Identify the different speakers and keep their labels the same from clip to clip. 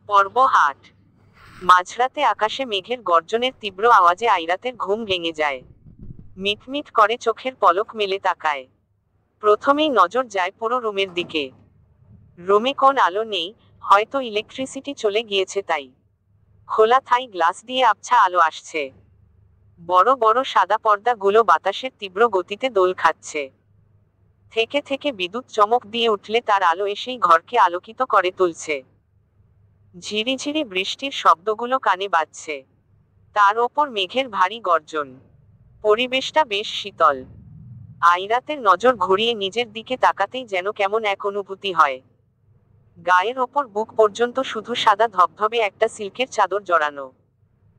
Speaker 1: পর্ব ৮। মাঝরাতে আকাশে মেঘের গর্জনের তীব্র আওয়াজে আইরাতের ঘুম ভেঙে যায়। মিটমিট করে চোখের পলক মেলে তাকায়। প্রথমেই নজর যায় পুরো রুমের দিকে। রুমে কোন আলো নেই, হয়তো ইলেকট্রিসিটি চলে গিয়েছে তাই। খোলা থাই গ্লাস দিয়ে আবছা আলো আসছে। বড় বড় সাদা পর্দাগুলো বাতাসের তীব্র গতিতে দোল খাচ্ছে। থেকে থেকে বিদ্যুৎ চমক দিয়ে উঠলে তার আলো এসেই ঘরকে আলোকিত করে তুলছে। ঝিরিঝিরি বৃষ্টির শব্দগুলো কানে বাজছে। তার ওপর মেঘের ভারী গর্জন। পরিবেশটা বেশ শীতল। আইরাতের নজর ঘুরিয়ে নিজের দিকে তাকাতেই যেন কেমন এক অনুভূতি হয়। গায়ের ওপর বুক পর্যন্ত শুধু সাদা ধবধবে একটা সিল্কের চাদর জড়ানো।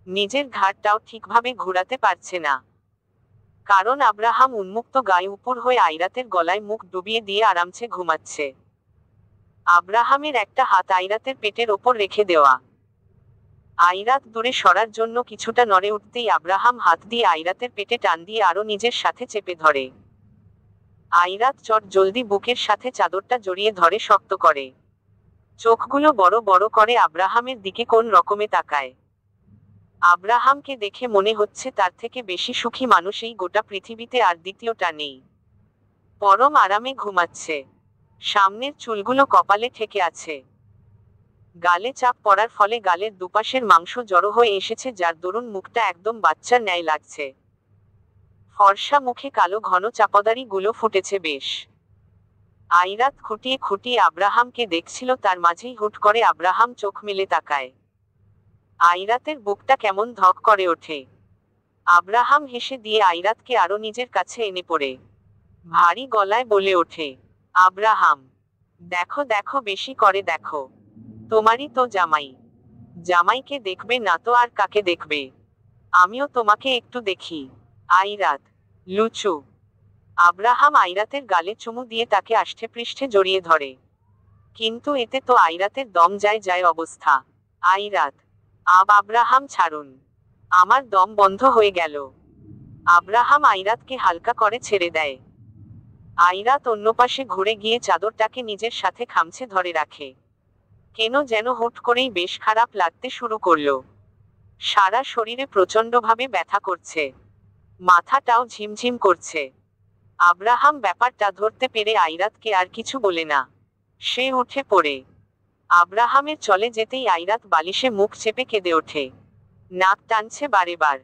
Speaker 1: নিজের ঘাড়টাও ঠিকভাবে ঘুরাতে পারছে না। কারণ আব্রাহাম উন্মুক্ত গায়ে উপর হয়ে আইরাতের গলায় মুখ ডুবিয়ে দিয়ে আরামসে ঘুমাচ্ছে। আব্রাহামের একটা হাত আইরাতের পেটের ওপর রেখে দেওয়া। আইরাত দূরে সরার জন্য কিছুটা নড়ে উঠতেই আব্রাহাম হাত দিয়ে আইরাতের পেটে টান দিয়ে আরো নিজের সাথে চেপে ধরে। আইরাত চট জলদি বুকের সাথে চাদরটা জড়িয়ে ধরে শক্ত করে। চোখগুলো বড় বড় করে আব্রাহামের দিকে কোন রকমে তাকায়। আব্রাহামকে দেখে মনে হচ্ছে তার থেকে বেশি সুখী মানুষ এই গোটা পৃথিবীতে আর দ্বিতীয়টা নেই। পরম আরামে ঘুমাচ্ছে। সামনের চুলগুলো কপালে ঠেকে আছে। গালে চাপ পড়ার ফলে গালের দুপাশের মাংস জড়ো হয়ে এসেছে, যার দরুন মুখটা একদম বাচ্চার ন্যায় লাগছে। ফর্সা মুখে কালো ঘন চাপদারি গুলো ফুটেছে বেশ। আইরাত খুঁটিয়ে খুঁটিয়ে আব্রাহামকে দেখছিল, তার মাঝেই হুট করে আব্রাহাম চোখ মেলে তাকায়। আইরাতের বুকটা কেমন ধক করে ওঠে। আব্রাহাম হেসে দিয়ে আইরাতকে আরো নিজের কাছে এনে পড়ে ভারী গলায় বলে ওঠে, আব্রাহাম, দেখো দেখো, বেশি করে দেখো। তোমারই তো জামাই। জামাইকে দেখবে না তো আর কাকে দেখবে? আমিও তোমাকে একটু দেখি। আইরাত, লুচু। আব্রাহাম আইরাতের গালে চুমু দিয়ে তাকে আষ্টেপৃষ্ঠে জড়িয়ে ধরে। কিন্তু এতে তো আইরাতের দম যায় যায় অবস্থা। আইরাত, আব্রাহাম ছাড়ুন, আমার দম বন্ধ হয়ে গেল। আব্রাহাম আইরাতকে হালকা করে ছেড়ে দেয়। আইরাত অন্য পাশে ঘুরে গিয়ে চাদরটাকে নিজের সাথে খামছে ধরে রাখে। কেন যেন হুট করেই বেশ খারাপ লাগতে শুরু করলো। সারা শরীরে প্রচণ্ডভাবে ব্যথা করছে। মাথাটাও ঝিমঝিম করছে। আব্রাহাম ব্যাপারটা ধরতে পেরে আইরাতকে আর কিছু বলে না। সে উঠে পড়ে। আব্রাহামের চলে যেতেই আইরাত বালিশে মুখ চেপে কেঁদে ওঠে। নাক টানছে বারেবার।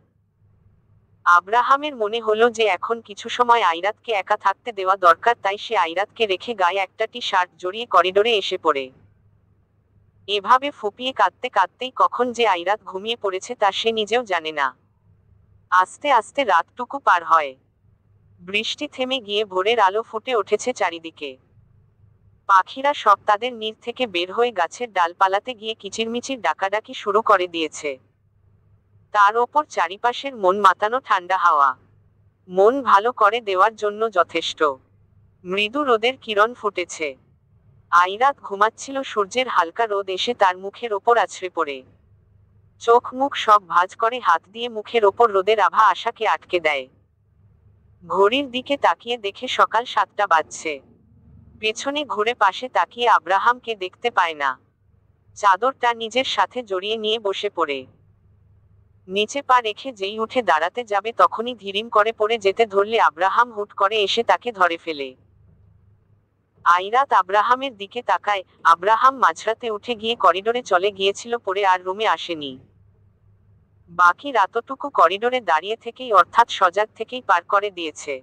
Speaker 1: আব্রাহামের মনে হলো যে এখন কিছু সময় আইরাতকে একা থাকতে দেওয়া দরকার, তাই সে আইরাতকে রেখে গায়ে একটা টি শার্ট জড়িয়ে করিডোরে এসে পড়ে। এভাবে ফুপিয়ে কাঁদতে কাঁদতেই কখন যে আইরাত ঘুমিয়ে পড়েছে তা সে নিজেও জানে না। আস্তে আস্তে রাতটুকু পার হয়। বৃষ্টি থেমে গিয়ে ভোরের আলো ফুটে উঠেছে চারিদিকে। পাখিরা সব তাদের নির থেকে বের হয়ে গাছের ডালপালাতে গিয়ে কিচিরমিচির ডাকাডাকি শুরু করে দিয়েছে। তার ওপর চারিপাশের মন মাতানো ঠান্ডা হাওয়া মন ভালো করে দেওয়ার জন্য যথেষ্ট। মৃদু রোদের কিরণ ফুটেছে। আইরাত ঘুমাচ্ছিল, সূর্যের হালকা রোদ এসে তার মুখের ওপর আছড়ে পড়ে। চোখ মুখ সব ভাঁজ করে হাত দিয়ে মুখের ওপর রোদের আভা আশাকে আটকে দেয়। ঘড়ির দিকে তাকিয়ে দেখে সকাল 7টা বাজছে। পেছনে ঘুরে পাশে তাকিয়ে আব্রাহামকে দেখতে পায় না। চাদরটা নিজের সাথে জড়িয়ে নিয়ে বসে পড়ে। নিচে পা রেখে যেই উঠে দাঁড়াতে যাবে তখনই ধীরিম করে পড়ে যেতে ধরলে আব্রাহাম হুট করে এসে তাকে ধরে ফেলে। আইরাত আব্রাহামের দিকে তাকায়। আব্রাহাম মাঝরাতে উঠে গিয়ে করিডোরে চলে গিয়েছিল, পরে আর রুমে আসেনি। বাকি রাতটুকু করিডোরে দাঁড়িয়ে থেকেই, অর্থাৎ সজাগ থেকেই পার করে দিয়েছে।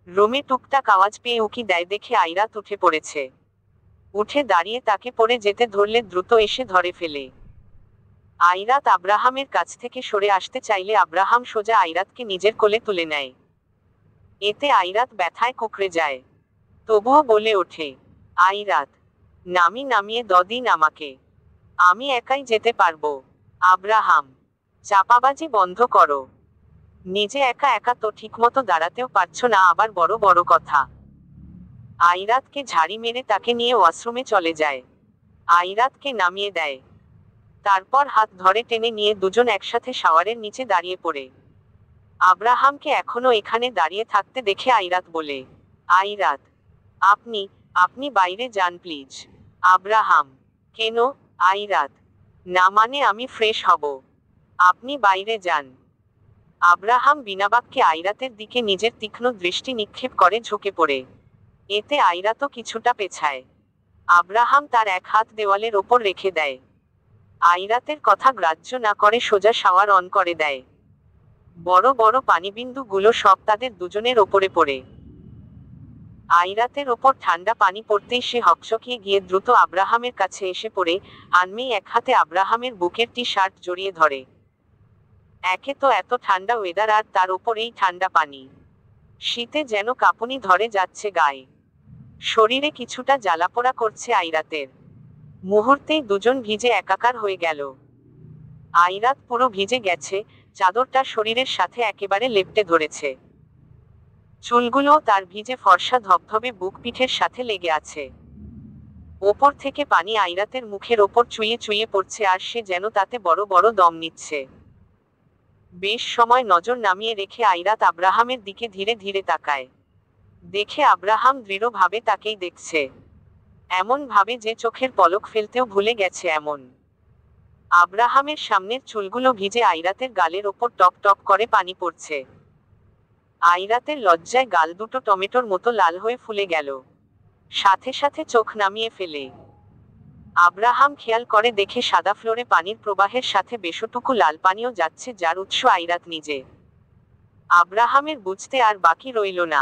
Speaker 1: রুমে টুকটাক আওয়াজ পেয়ে উকি দেয় দেখে আইরাত উঠে পড়েছে। উঠে দাঁড়িয়ে তাকে পড়ে যেতে ধরলে দ্রুত এসে ধরে ফেলে। আইরাত আব্রাহামের কাছ থেকে সরে আসতে চাইলে আব্রাহাম সোজা আইরাতকে নিজের কোলে তুলে নেয়। এতে আইরাত ব্যথায় কুঁকড়ে যায়। তবুও বলে ওঠে, আইরাত, নামিয়ে দিন আমাকে। আমি একাই যেতে পারবো। আব্রাহাম, চাপাবাজি বন্ধ করো। নিজে একা একা তো ঠিকমতো দাঁড়াতেও পারছো না, আবার বড় বড় কথা। আইরাতকে ঝাড়ি মেরে তাকে নিয়ে ওয়াশরুমে চলে যায়। আইরাতকে নামিয়ে দেয়। তারপর হাত ধরে টেনে নিয়ে দুজন একসাথে শাওয়ারের নিচে দাঁড়িয়ে পড়ে। আব্রাহামকে এখনো এখানে দাঁড়িয়ে থাকতে দেখে আইরাত বলে, আইরাত, আপনি আপনি বাইরে যান প্লিজ। আব্রাহাম, কেন? আইরাত, না মানে আমি ফ্রেশ হব, আপনি বাইরে যান। আব্রাহাম বিনা বাক্যে আইরাতের দিকে নিজের তীক্ষ্ণ দৃষ্টি নিক্ষেপ করে ঝুঁকে পড়ে। এতে আইরাতও কিছুটা পেছায়। আব্রাহাম তার এক হাত দেওয়ালের ওপর রেখে দেয়। আইরাতের কথা গ্রাহ্য না করে সোজা শাওয়ার অন করে দেয়। বড় বড় পানিবিন্দু গুলো সব তাদের দুজনের ওপরে পড়ে। আইরাতের ওপর ঠান্ডা পানি পড়তেই সে হকচকিয়ে গিয়ে দ্রুত আব্রাহামের কাছে এসে পড়ে, আনমেই এক হাতে আব্রাহামের বুকের টি শার্ট জড়িয়ে ধরে। একে তো এত ঠান্ডা ওয়েদার, আর তার ওপর এই ঠান্ডা পানি। শীতে যেন কাঁপুনি ধরে যাচ্ছে গায়ে। শরীরে কিছুটা জ্বালাপোড়া করছে আইরাতের। মুহূর্তেই দুজন ভিজে একাকার হয়ে গেল। আইরাত পুরো ভিজে গেছে, চাদরটা শরীরের সাথে একেবারে লেপ্টে ধরেছে। চুলগুলোও তার ভিজে ফর্সা ধবধবে বুক পিঠের সাথে লেগে আছে। ওপর থেকে পানি আইরাতের মুখের ওপর চুইয়ে চুইয়ে পড়ছে, আর সে যেন তাতে বড় বড় দম নিচ্ছে। বেশ সময় নজর নামিয়ে রেখে আইরাত আব্রাহামের দিকে ধীরে ধীরে তাকায়। দেখে আব্রাহাম দৃঢ়ভাবে তাকেই দেখছে, এমন ভাবে যে চোখের পলক ফেলতেও ভুলে গেছে এমন। আব্রাহামের সামনের চুলগুলো ভিজে আইরাতের গালের ওপর টপ টপ করে পানি পড়ছে। আইরাতের লজ্জায় গাল দুটো টমেটোর মতো লাল হয়ে ফুলে গেল। সাথে সাথে চোখ নামিয়ে ফেলে। আব্রাহাম খেয়াল করে দেখে সাদা ফ্লোরে পানির প্রবাহের সাথে বেশটুকু লাল পানিও যাচ্ছে, যার উৎস আইরাত নিজে। আব্রাহামের বুঝতে আর বাকি রইল না।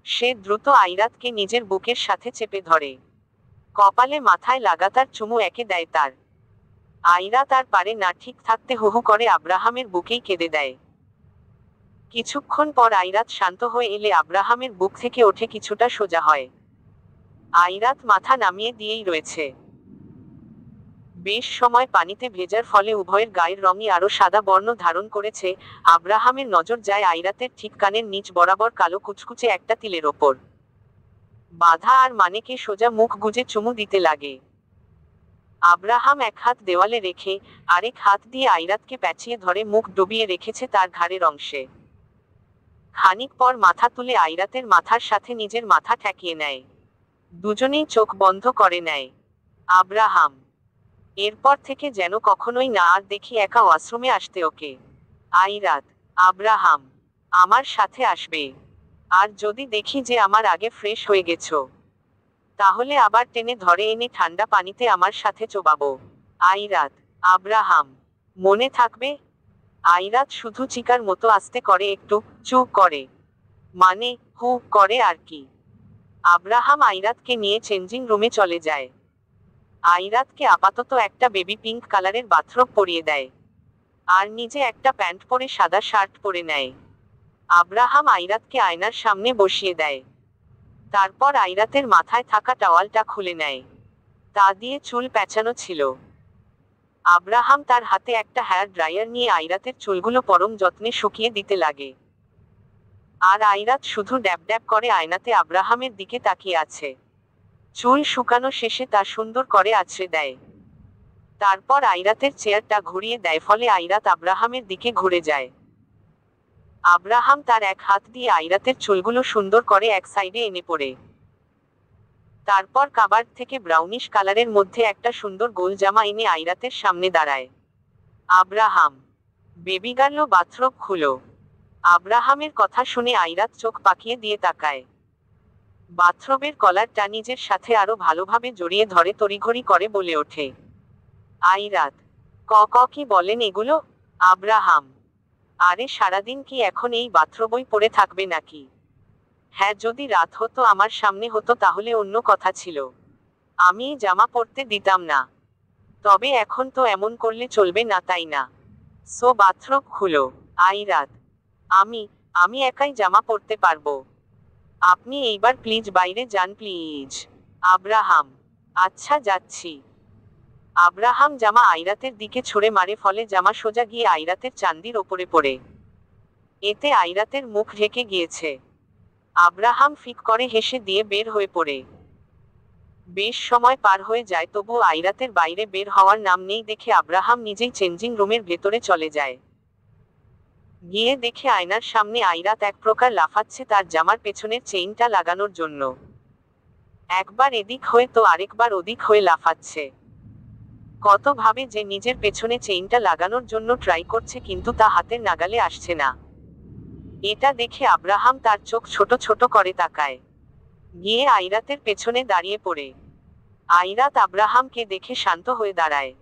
Speaker 1: সে দ্রুত আইরাতকে নিজের বুকের সাথে চেপে ধরে। কপালে মাথায় লাগাতার চুমু একে দেয় তার। আইরাত আর পারে না ঠিক থাকতে হু হু করে আব্রাহামের বুকেই কেঁদে দেয়। কিছুক্ষণ পর আইরাত শান্ত হয়ে এলে আব্রাহামের বুক থেকে ওঠে কিছুটা সোজা হয়। আইরাত মাথা নামিয়ে দিয়েই রয়েছে। বেশ সময় পানিতে ভেজার ফলে উভয়ের গায়ের রঙই আরো সাদা বর্ণ ধারণ করেছে। আব্রাহামের নজর যায় আইরাতের ঠিক কানের নিচ বরাবর কালো কুচকুচে একটা তিলের ওপর। বাধা আর মানেকে সোজা মুখ গুজে চুমু দিতে লাগে। আব্রাহাম এক হাত দেওয়ালে রেখে আরেক হাত দিয়ে আইরাতকে প্যাঁচিয়ে ধরে মুখ ডুবিয়ে রেখেছে তার ঘাড়ের অংশে। খানিক পর মাথা তুলে আইরাতের মাথার সাথে নিজের মাথা ঠেকিয়ে নেয়। দুজনেই চোখ বন্ধ করে নেয়। আব্রাহাম এরপর থেকে যেন কখনোই না আর দেখি একা ওয়াশরুমে আসতে ওকে। আইরাত, আব্রাহাম আমার সাথে আসবে। আর যদি দেখি যে আমার আগে ফ্রেশ হয়ে গেছো, তাহলে আবার টেনে ধরে এনে ঠান্ডা পানিতে আমার সাথে চোবাবো। আইরাত, আব্রাহাম মনে থাকবে? আইরাত শুধু চিকার মতো আস্তে করে একটু চুপ করে, মানে হু করে আর কি। আব্রাহাম আইরাতকে নিয়ে চেঞ্জিং রুমে চলে যায়। আইরাতকে আপাতত একটা বেবি পিঙ্ক কালারের বাথরোব পরিয়ে দেয়, আর নিজে একটা প্যান্ট পরে সাদা শার্ট পরে নেয়। আব্রাহাম আইরাতকে আয়নার সামনে বসিয়ে দেয়। তারপর আইরাতের মাথায় থাকা টাওয়ালটা খুলে নেয়। তা দিয়ে চুল পেঁচানো ছিল। আব্রাহাম তার হাতে একটা হেয়ার ড্রায়ার নিয়ে আইরাতের চুলগুলো পরম যত্নে শুকিয়ে দিতে লাগে। আর আইরাত শুধু ড্যাব ড্যাব করে আয়নাতে আব্রাহামের দিকে তাকিয়ে আছে। চুল শুকানো শেষে তা সুন্দর করে আছড়ে দেয়। তারপর আইরাতের চেয়ারটা ঘুরিয়ে দেয়, ফলে আইরাত আব্রাহামের দিকে ঘুরে যায়। আব্রাহাম তার এক হাত দিয়ে আইরাতের চুলগুলো সুন্দর করে এক সাইডে এনে পড়ে। তারপর কাবার্ড থেকে ব্রাউনিশ কালারের মধ্যে একটা সুন্দর গোল জামা এনে আইরাতের সামনে দাঁড়ায়। আব্রাহাম, বেবি গার্ল বাথরোব খুলো। আব্রাহামের কথা শুনে আইরাত চোখ পাকিয়ে দিয়ে তাকায়। বাথরোবের কলারটা নিজের সাথে আরো ভালোভাবে জড়িয়ে ধরে তড়িঘড়ি করে বলে ওঠে, আইরাত, কি বলেন এগুলো? আব্রাহাম, আরে সারাদিন কি এখন এই বাথরোবই পরে থাকবে নাকি? হ্যাঁ, যদি রাত হতো আমার সামনে হতো তাহলে অন্য কথা ছিল, আমি জামা পরতে দিতাম না। তবে এখন তো এমন করলে চলবে না, তাই না? সো বাথরোব খুলো। আইরাত, আমি আমি একাই জামা পরতে পারবো। আপনি এইবার প্লিজ বাইরে যান প্লিজ। আব্রাহাম, আচ্ছা যাচ্ছি। আব্রাহাম জামা আইরাতের দিকে ছুঁড়ে মারে, ফলে জামা সোজা গিয়ে আইরাতের চান্দির ওপরে পড়ে। এতে আইরাতের মুখ ঢেকে গিয়েছে। আব্রাহাম ফিক করে হেসে দিয়ে বের হয়ে পড়ে। বেশ সময় পার হয়ে যায়, তবুও আইরাতের বাইরে বের হওয়ার নাম নেই দেখে আব্রাহাম নিজেই চেঞ্জিং রুমের ভেতরে চলে যায়। গিয়ে দেখে আয়নার সামনে আইরাত এক প্রকার লাফাচ্ছে তার জামার পেছনের চেইনটা লাগানোর জন্য। একবার এদিক হয়ে তো আরেকবার ওদিক হয়ে লাফাচ্ছে। কত ভাবে যে নিজের পেছনে চেইনটা লাগানোর জন্য ট্রাই করছে, কিন্তু তা হাতের নাগালে আসছে না। এটা দেখে আব্রাহাম তার চোখ ছোট ছোট করে তাকায়। গিয়ে আইরাতের পেছনে দাঁড়িয়ে পড়ে। আইরাত আব্রাহামকে দেখে শান্ত হয়ে দাঁড়ায়।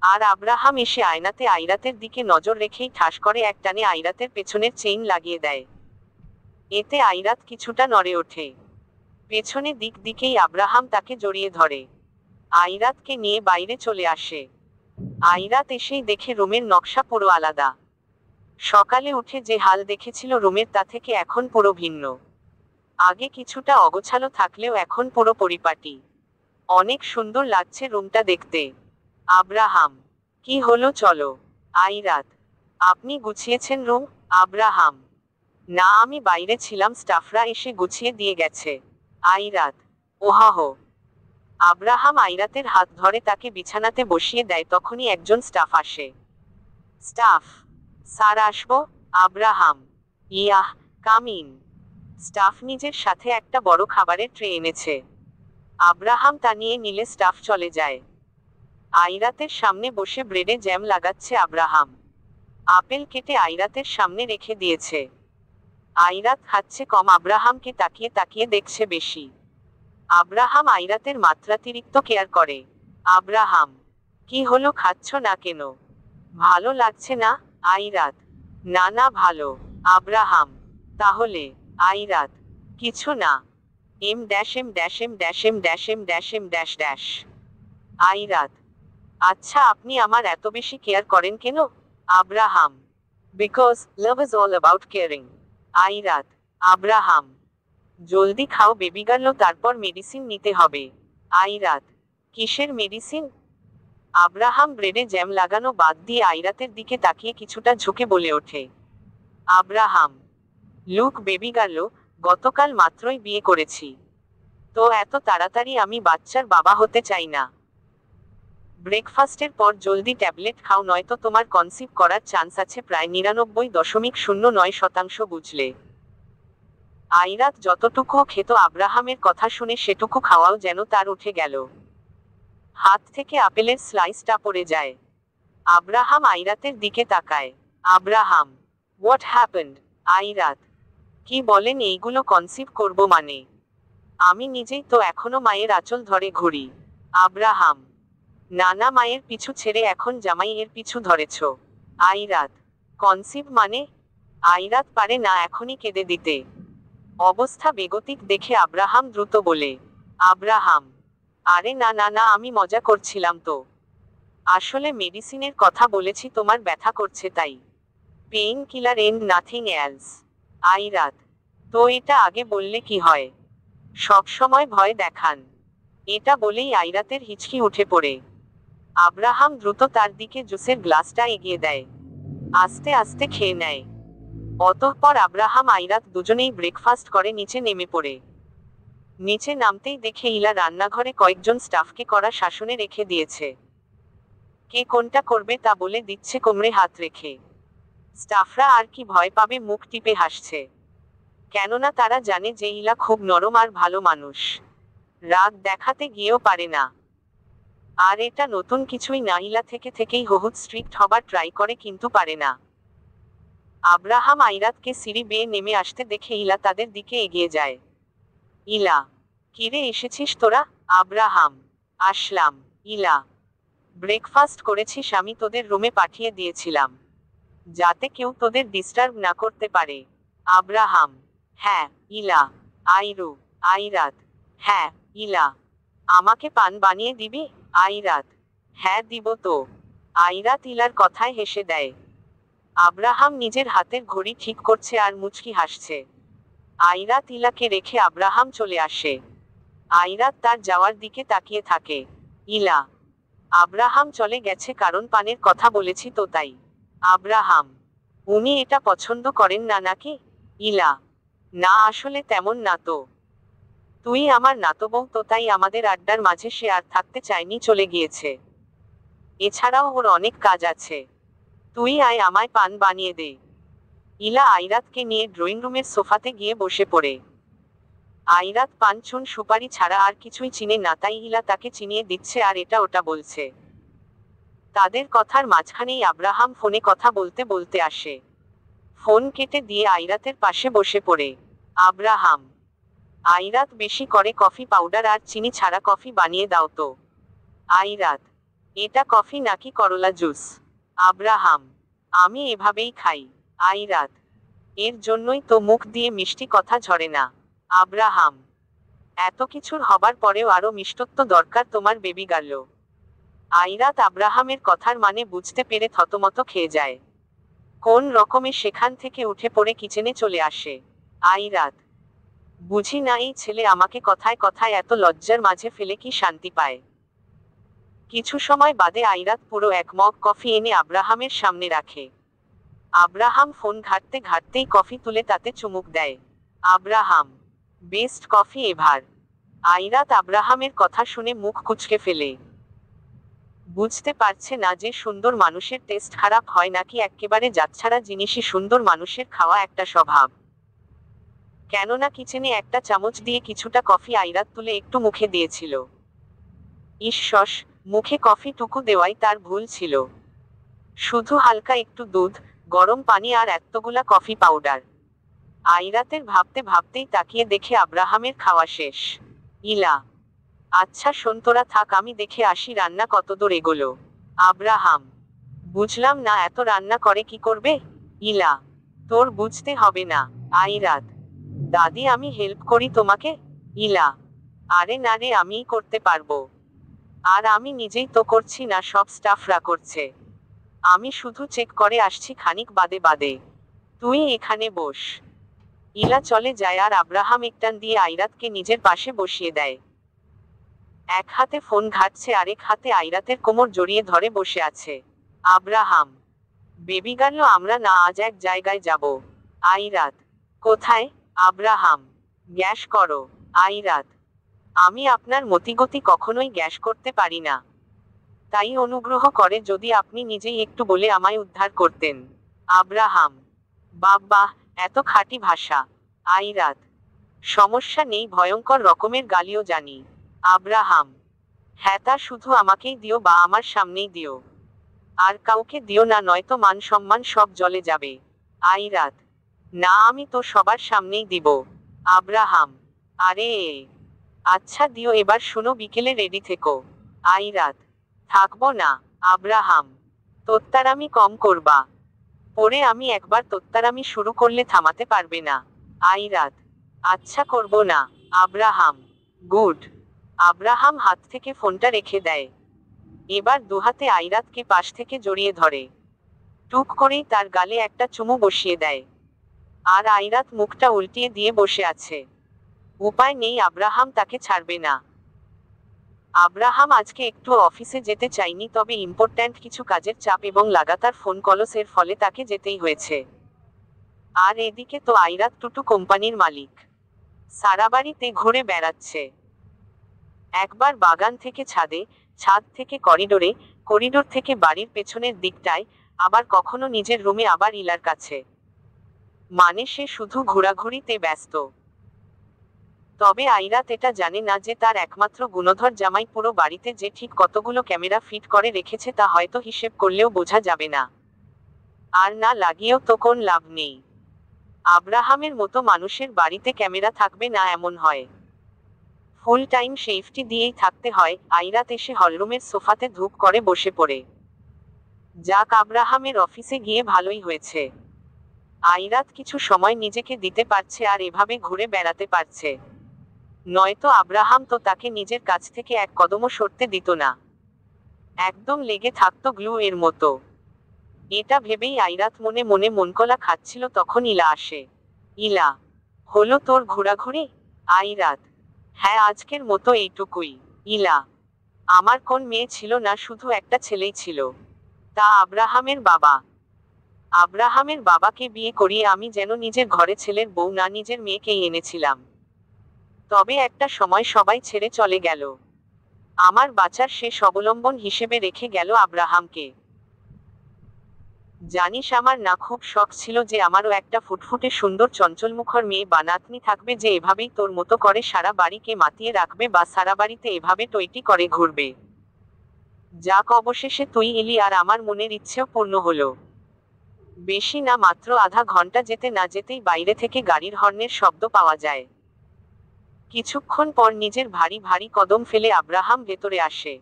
Speaker 1: আর আব্রাহাম এসে আয়নাতে আইরাতের দিকে নজর রেখেই ঠাস করে এক টানে আইরাতের পেছনের চেইন লাগিয়ে দেয়। এতে আইরাত কিছুটা নড়ে ওঠে। পেছনে দিকেই আব্রাহাম তাকে জড়িয়ে ধরে। আইরাতকে নিয়ে বাইরে চলে আসে। আইরাত এসেই দেখে রুমের নকশা পুরো আলাদা। সকালে উঠে যে হাল দেখেছিল রুমের, তা থেকে এখন পুরো ভিন্ন। আগে কিছুটা অগোছালো থাকলেও এখন পুরো পরিপাটি। অনেক সুন্দর লাগছে রুমটা দেখতে। আব্রাহাম: কি হলো, চলো। আইরাত: আপনি গুছিয়েছেন রুম? আব্রাহাম: না, আমি বাইরে ছিলাম, স্টাফরা এসে গুছিয়ে দিয়ে গেছে। আইরাত: ওহাহ। আব্রাহাম আইরাতের হাত ধরে তাকে বিছানাতে বসিয়ে দেয়, তখনই একজন স্টাফ আসে। স্টাফ: স্যার, আসবো? Abraham: yeah, come in. Staff নিজের সাথে একটা বড় খাবারের ট্রে এনেছে। আব্রাহাম তা নিয়ে নিলে স্টাফ চলে যায়। আইরাতের সামনে বসে ব্রেডে জ্যাম লাগাচ্ছে আব্রাহাম। আপেল কেটে আইরাতের সামনে রেখে দিয়েছে। আইরাত খাচ্ছে কম, আব্রাহামকে তাকিয়ে তাকিয়ে দেখছে বেশি। আব্রাহাম আইরাতের মাত্রাতিরিক্ত কেয়ার করে। আব্রাহাম: কি হলো, খাচ্ছ না কেন? ভালো লাগছে না? আইরাত: না না, ভালো। আব্রাহাম: তাহলে? আইরাত: কিছু না। M dash M dash M dash M dash M dash M dash dash. Airat: আচ্ছা, আপনি আমার এত বেশি কেয়ার করেন কেন? Abraham: because love is all about caring. Airat: Abraham: জলদি খাও বেবি গার্ল, তারপর মেডিসিন নিতে হবে। আইরাত: কিসের মেডিসিন? আব্রাহাম ব্রেডে জ্যাম লাগানো বাদ দিয়ে আইরাতের দিকে তাকিয়ে কিছুটা ঝুঁকে বলে ওঠে। আব্রাহাম: লুক বেবি গার্ল, গতকাল মাত্রই বিয়ে করেছি, তো এত তাড়াতাড়ি আমি বাচ্চার বাবা হতে চাই না। ব্রেকফাস্টের পর জলদি ট্যাবলেট খাও, নয়তো তোমার কনসিভ করার চান্স আছে প্রায় 99.09%, বুঝলে? আইরাত যতটুকু খেত আব্রাহামের কথা শুনে সেটুকু খাওয়াও যেন তার উঠে গেল। হাত থেকে আপেলের স্লাইসটা পড়ে যায়। আব্রাহাম আইরাতের দিকে তাকায়। Abraham: what happened? আইরাত: কি বলেন এইগুলো? কনসিভ করব মানে? আমি নিজেই তো এখনো মায়ের আঁচল ধরে ঘুরি। আব্রাহাম: নানা, মায়ের পিছু ছেড়ে এখন জামাই এর পিছু ধরেছ। আইরাত: কনসিভ মানে? আইরাত পারে না এখনই কেঁদে দিতে। অবস্থা বেগতিক দেখে আব্রাহাম দ্রুত বলে। আব্রাহাম: আরে না না না, আমি মজা করছিলাম তো। আসলে মেডিসিনের কথা বলেছি, তোমার ব্যথা করছে তাই। Painkiller and nothing else. Airat: তো এটা আগে বললে কি হয়? সব সময় ভয় দেখান। এটা বলেই আইরাতের হিচকি উঠে পড়ে। আব্রাহাম দ্রুত তার দিকে জুসের গ্লাসটা এগিয়ে দেয়। আস্তে আস্তে খেয়ে নেয়। অতঃপর আব্রাহাম আইরাত দুজনেই ব্রেকফাস্ট করে নিচে নেমে পড়ে। নিচে নামতেই দেখে ইলা রান্নাঘরে কয়েকজন স্টাফকে কড়া শাসনে রেখে দিয়েছে। কে কোনটা করবে তা বলে দিচ্ছে কোমরে হাত রেখে। স্টাফরা আর কি ভয় পাবে, মুখ টিপে হাসছে। কেননা তারা জানে যে ইলা খুব নরম আর ভালো মানুষ, রাগ দেখাতে গিয়েও পারে না। আর এটা নতুন কিছুই না, ইলা থেকেই বহুত স্ট্রিক্ট হবার ট্রাই করে কিন্তু পারে না। আব্রাহাম আইরাতকে সিঁড়ি বেয়ে নেমে আসতে দেখে ইলা তাদের দিকে এগিয়ে যায়। ইলা: কিরে, এসেছিস তোরা? আব্রাহাম: আসলাম। ইলা: ব্রেকফাস্ট করেছিস? আমি তোদের রুমে পাঠিয়ে দিয়েছিলাম, যাতে কেউ তোদের ডিস্টার্ব না করতে পারে। আব্রাহাম: হ্যাঁ। ইলা: আইরু: আইরাত: হ্যাঁ। ইলা: আমাকে পান বানিয়ে দিবি? আইরাত: হ্যাঁ দিব তো। আইরাত ইলার কথায় হেসে দেয়। আব্রাহাম নিজের হাতের ঘড়ি ঠিক করছে আর মুচকি হাসছে। আইরাত ইলাকে রেখে আব্রাহাম চলে আসে। আইরাত তার যাওয়ার দিকে তাকিয়ে থাকে। ইলা: আব্রাহাম চলে গেছে কারণ পানের কথা বলেছি তো তাই। আব্রাহাম: উনি এটা পছন্দ করেন না নাকি? ইলা: না, আসলে তেমন না তো। তুই আমার নাতবউ তো, তাই আমাদের আড্ডার মাঝে সে আর থাকতে চায়নি, চলে গিয়েছে। এছাড়াও ওর অনেক কাজ আছে। তুই আয়, আমায় পান বানিয়ে দে। ইলা আইরাতকে নিয়ে ড্রয়িং রুমের সোফাতে গিয়ে বসে পড়ে। আইরাত পান, চুন, সুপারি ছাড়া আর কিছুই চিনে না, তাই ইলা তাকে চিনিয়ে দিচ্ছে আর এটা ওটা বলছে। তাদের কথার মাঝখানেই আব্রাহাম ফোনে কথা বলতে বলতে আসে। ফোন কেটে দিয়ে আইরাতের পাশে বসে পড়ে। আব্রাহাম, আইরাত, বেশি করে কফি পাউডার আর চিনি ছাড়া কফি বানিয়ে দাও তো। আইরাত, এটা কফি নাকি করলা জুস? আব্রাহাম, আমি এভাবেই খাই। আইরাত, এর জন্যই তো মুখ দিয়ে মিষ্টি কথা ঝরে না। আব্রাহাম, এত কিছুর হবার পরেও আরো মিষ্টত্ব দরকার তোমার বেবি গার্ল। আইরাত আব্রাহামের কথার মানে বুঝতে পেরে থতমত খেয়ে যায়। কোন রকমে সেখান থেকে উঠে পড়ে কিচেনে চলে আসে। আইরাত, বুঝি না এই ছেলে আমাকে কথায় কথায় এত লজ্জার মাঝে ফেলে কি শান্তি পায়। কিছু সময় বাদে আইরাত পুরো এক মগ কফি এনে আব্রাহামের সামনে রাখে। আব্রাহাম ফোন ঘাঁটতে ঘাঁটতেই কফি তুলে তাতে চুমুক দেয়। Abraham, best coffee ever. Airat আব্রাহামের কথা শুনে মুখ কুঁচকে ফেলে। বুঝতে পারছে না যে সুন্দর মানুষের টেস্ট খারাপ হয় নাকি এক্কেবারে যাচ্ছাড়া জিনিসই সুন্দর মানুষের খাওয়া একটা স্বভাব। কেননা কিচেনে একটা চামচ দিয়ে কিছুটা কফি আইরাত তুলে একটু মুখে দিয়েছিল। ঈশ্বর, মুখে কফি টুকু দেওয়াই তার ভুল ছিল। শুধু হালকা একটু দুধ, গরম পানি আর এতগুলা কফি পাউডার। আইরাতের ভাবতে ভাবতেই তাকিয়ে দেখে আব্রাহামের খাওয়া শেষ। ইলা, আচ্ছা শোন তোরা থাক, আমি দেখে আসি রান্না কতদূর এগোলো। আব্রাহাম, বুঝলাম না, এত রান্না করে কি করবে? ইলা, তোর বুঝতে হবে না। আইরাত, দাদি আমি হেল্প করি তোমাকে। ইলা, আরে না রে, আমিই করতে পারবো। আর আমি নিজেই তো করছি না, সব স্টাফরা করছে। আমি শুধু চেক করে আসছি খানিক বাদে বাদে। তুই এখানে বস। ইলা চলে যায় আর আব্রাহাম একটান দিয়ে আইরাতকে নিজের পাশে বসিয়ে দেয়। এক হাতে ফোন ঘাঁটছে, আরেক হাতে আইরাতের কোমর জড়িয়ে ধরে বসে আছে। আব্রাহাম, বেবি গার্ল, আমরা না আজ এক জায়গায় যাব। আইরাত, কোথায়? আব্রাহাম, গ্যাস করো। আইরাত, আমি আপনার মতিগতি কখনোই গ্যাস করতে পারি না। তাই অনুগ্রহ করে যদি আপনি নিজেই একটু বলে আমায় উদ্ধার করতেন। আব্রাহাম, বাব্বাহ, এত খাঁটি ভাষা। আইরাত, সমস্যা নেই, ভয়ঙ্কর রকমের গালিও জানি। আব্রাহাম, হ্যাঁ, তা শুধু আমাকেই দিও বা আমার সামনেই দিও। আর কাউকে দিও না, নয়তো মান সম্মান সব জলে যাবে। আইরাত, না, আমি তো সবার সামনেই দিব। আব্রাহাম, আরে আচ্ছা দিও, এবার শুনো, বিকেলে রেডি থেকো। আইরাত, থাকবো না। আব্রাহাম, তোত্তারামি কম করবা। পরে আমি একবার তোত্তারামি শুরু করলে থামাতে পারবে না। আইরাত, আচ্ছা করব না। Abraham, good. আব্রাহাম হাত থেকে ফোনটা রেখে দেয়। এবার দুহাতে আইরাতকে পাশ থেকে জড়িয়ে ধরে। টুক করেই তার গালে একটা চুমু বসিয়ে দেয়। আর আইরাত মুখটা উল্টিয়ে দিয়ে বসে আছে। উপায় নেই, আব্রাহাম তাকে ছাড়বে না। আব্রাহাম আজকে একটু অফিসে যেতে চায়নি, তবে ইম্পর্ট্যান্ট কিছু কাজের চাপ এবং লাগাতার ফোন কলসের ফলে তাকে যেতেই হয়েছে। আর এদিকে তো আইরাত টুটু কোম্পানির মালিক, সারা বাড়িতে ঘুরে বেড়াচ্ছে। একবার বাগান থেকে ছাদে, ছাদ থেকে করিডোরে, করিডোর থেকে বাড়ির পেছনের দিকটায়, আবার কখনো নিজের রুমে, আবার ইলার কাছে। মানে সে শুধু ঘোরাঘুরিতে ব্যস্ত। তবে আইরাত এটা জানে না যে তার একমাত্র গুণধর জামাই পুরো বাড়িতে যে ঠিক কতগুলো ক্যামেরা ফিট করে রেখেছে তা হয়তো হিসেব করলেও বোঝা যাবে না। আর না লাগিয়েও তো কোন লাভ নেই। আব্রাহামের মতো মানুষের বাড়িতে ক্যামেরা থাকবে না এমন হয়? ফুল টাইম সেফটি দিয়েই থাকতে হয়। আইরাত এসে হলরুমের সোফাতে ধূপ করে বসে পড়ে। যাক, আব্রাহামের অফিসে গিয়ে ভালোই হয়েছে। আইরাত কিছু সময় নিজেকে দিতে পারছে আর এভাবে ঘুরে বেড়াতে পারছে। নয়তো আব্রাহাম তো তাকে নিজের কাছ থেকে এক কদমও সরতে দিত না। একদম লেগে থাকতো গ্লু এর মতো। এটা ভেবেই আইরাত মনে মনে মনকলা খাচ্ছিল, তখন ইলা আসে। ইলা, হলো তোর ঘোরাঘুরি? আইরাত, হ্যাঁ, আজকের মতো এইটুকুই। ইলা, আমার কোন মেয়ে ছিল না, শুধু একটা ছেলেই ছিল। তা আব্রাহামের বাবা? আব্রাহামের বাবাকে বিয়ে করিয়ে আমি যেন নিজের ঘরে ছেলের বউ না, নিজের মেয়েকেই এনেছিলাম। তবে একটা সময় সবাই ছেড়ে চলে গেল। আমার বাঁচার শেষ অবলম্বন হিসেবে রেখে গেল আব্রাহামকে। জানিস, আমার না খুব শখ ছিল যে আমারও একটা ফুটফুটে সুন্দর চঞ্চলমুখর মেয়ে বা নাতনি থাকবে, যে এভাবেই তোর মতো করে সারা বাড়িকে মাতিয়ে রাখবে বা সারা বাড়িতে এভাবে টইটি করে ঘুরবে। যাক, অবশেষে তুই এলি আর আমার মনের ইচ্ছেও পূর্ণ হলো। বেশি না, মাত্র আধা ঘন্টা যেতে না যেতেই বাইরে থেকে গাড়ির হর্নের শব্দ পাওয়া যায়। কিছুক্ষণ পর নিজের ভারী ভারী কদম ফেলে আব্রাহাম ভেতরে আসে।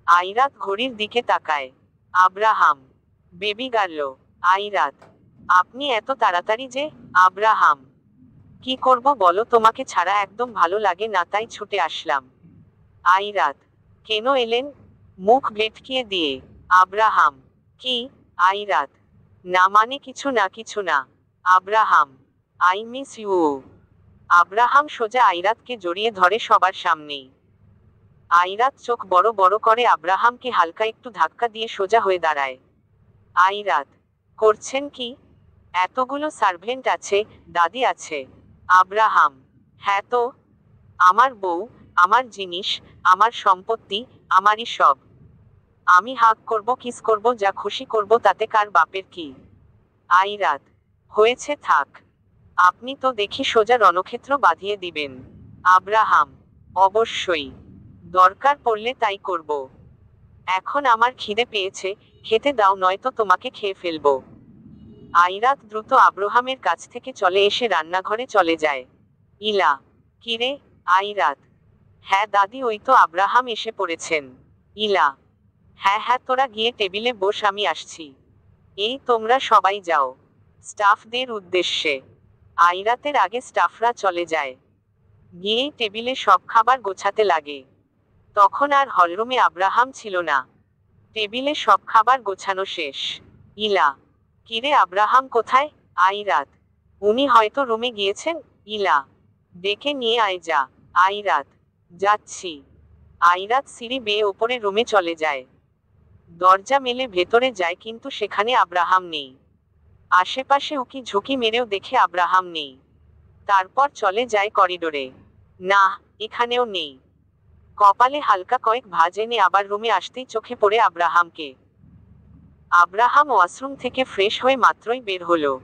Speaker 1: আইরাত ঘড়ির দিকে তাকায়। Abraham, baby girl. আইরাত, আপনি এত তাড়াতাড়ি যে? আব্রাহাম, কি করব বলো, তোমাকে ছাড়া একদম ভালো লাগে না, তাই ছুটে আসলাম। আইরাত, কেন এলেন? মুখ ভেটকিয়ে দিয়ে আব্রাহাম, কি? আইরাত, না মানে কিছু না কিছু না। Abraham, I miss you. Abraham সোজা আইরাতকে জড়িয়ে ধরে সবার সামনেই। আইরাত চোখ বড় বড় করে আব্রাহামকে হালকা একটু ধাক্কা দিয়ে সোজা হয়ে দাঁড়ায়। আইরাত, করছেন কি? এতগুলো সার্ভেন্ট আছে, দাদি আছে। আব্রাহাম, হ্যাঁ তো, আমার বউ, আমার জিনিস, আমার সম্পত্তি, আমারই সব। আমি হাগ করব, কিস করব, যা খুশি করব, তাতে কার বাপের কি? আইরাত, হয়েছে, থাক। আপনি তো দেখি সোজা রণক্ষেত্র বাঁধিয়ে দিবেন। আব্রাহাম, অবশ্যই, দরকার পড়লে তাই করব। এখন আমার খিদে পেয়েছে, খেতে দাও, নয়তো তোমাকে খেয়ে ফেলবো। আইরাত দ্রুত আব্রাহামের কাছ থেকে চলে এসে রান্নাঘরে চলে যায়। ইলা, কিরে? আইরাত, হ্যাঁ দাদি, ওই তো আব্রাহাম এসে পড়েছেন। ইলা, হ্যাঁ হ্যাঁ, তোরা গিয়ে টেবিলে বস, আমি আসছি। এই তোমরা সবাই যাও। স্টাফদের উদ্দেশ্যে। আইরাতের আগে স্টাফরা চলে যায়। গিয়েই টেবিলে সব খাবার গোছাতে লাগে। তখন আর হলরুমে আব্রাহাম ছিল না। টেবিলে সব খাবার গোছানো শেষ। ইলা, কিরে আব্রাহাম কোথায়? আইরাত, উনি হয়তো রুমে গিয়েছেন। ইলা, ডেকে নিয়ে আয় যা। আইরাত, যাচ্ছি। আইরাত সিঁড়ি বেয়ে ওপরে রুমে চলে যায়। দরজা মেলে ভেতরে যায়, কিন্তু সেখানে আব্রাহাম নেই। আশেপাশে উকি ঝুঁকি মেরেও দেখে আব্রাহাম নেই। তারপর চলে যায় করিডোরে। না, এখানেও নেই। কপালে হালকা কয়েক ভাঁজ এনে আবার রুমে আসতেই চোখে পড়ে আব্রাহামকে। আব্রাহাম ওয়াশরুম থেকে ফ্রেশ হয়ে মাত্রই বের হলো।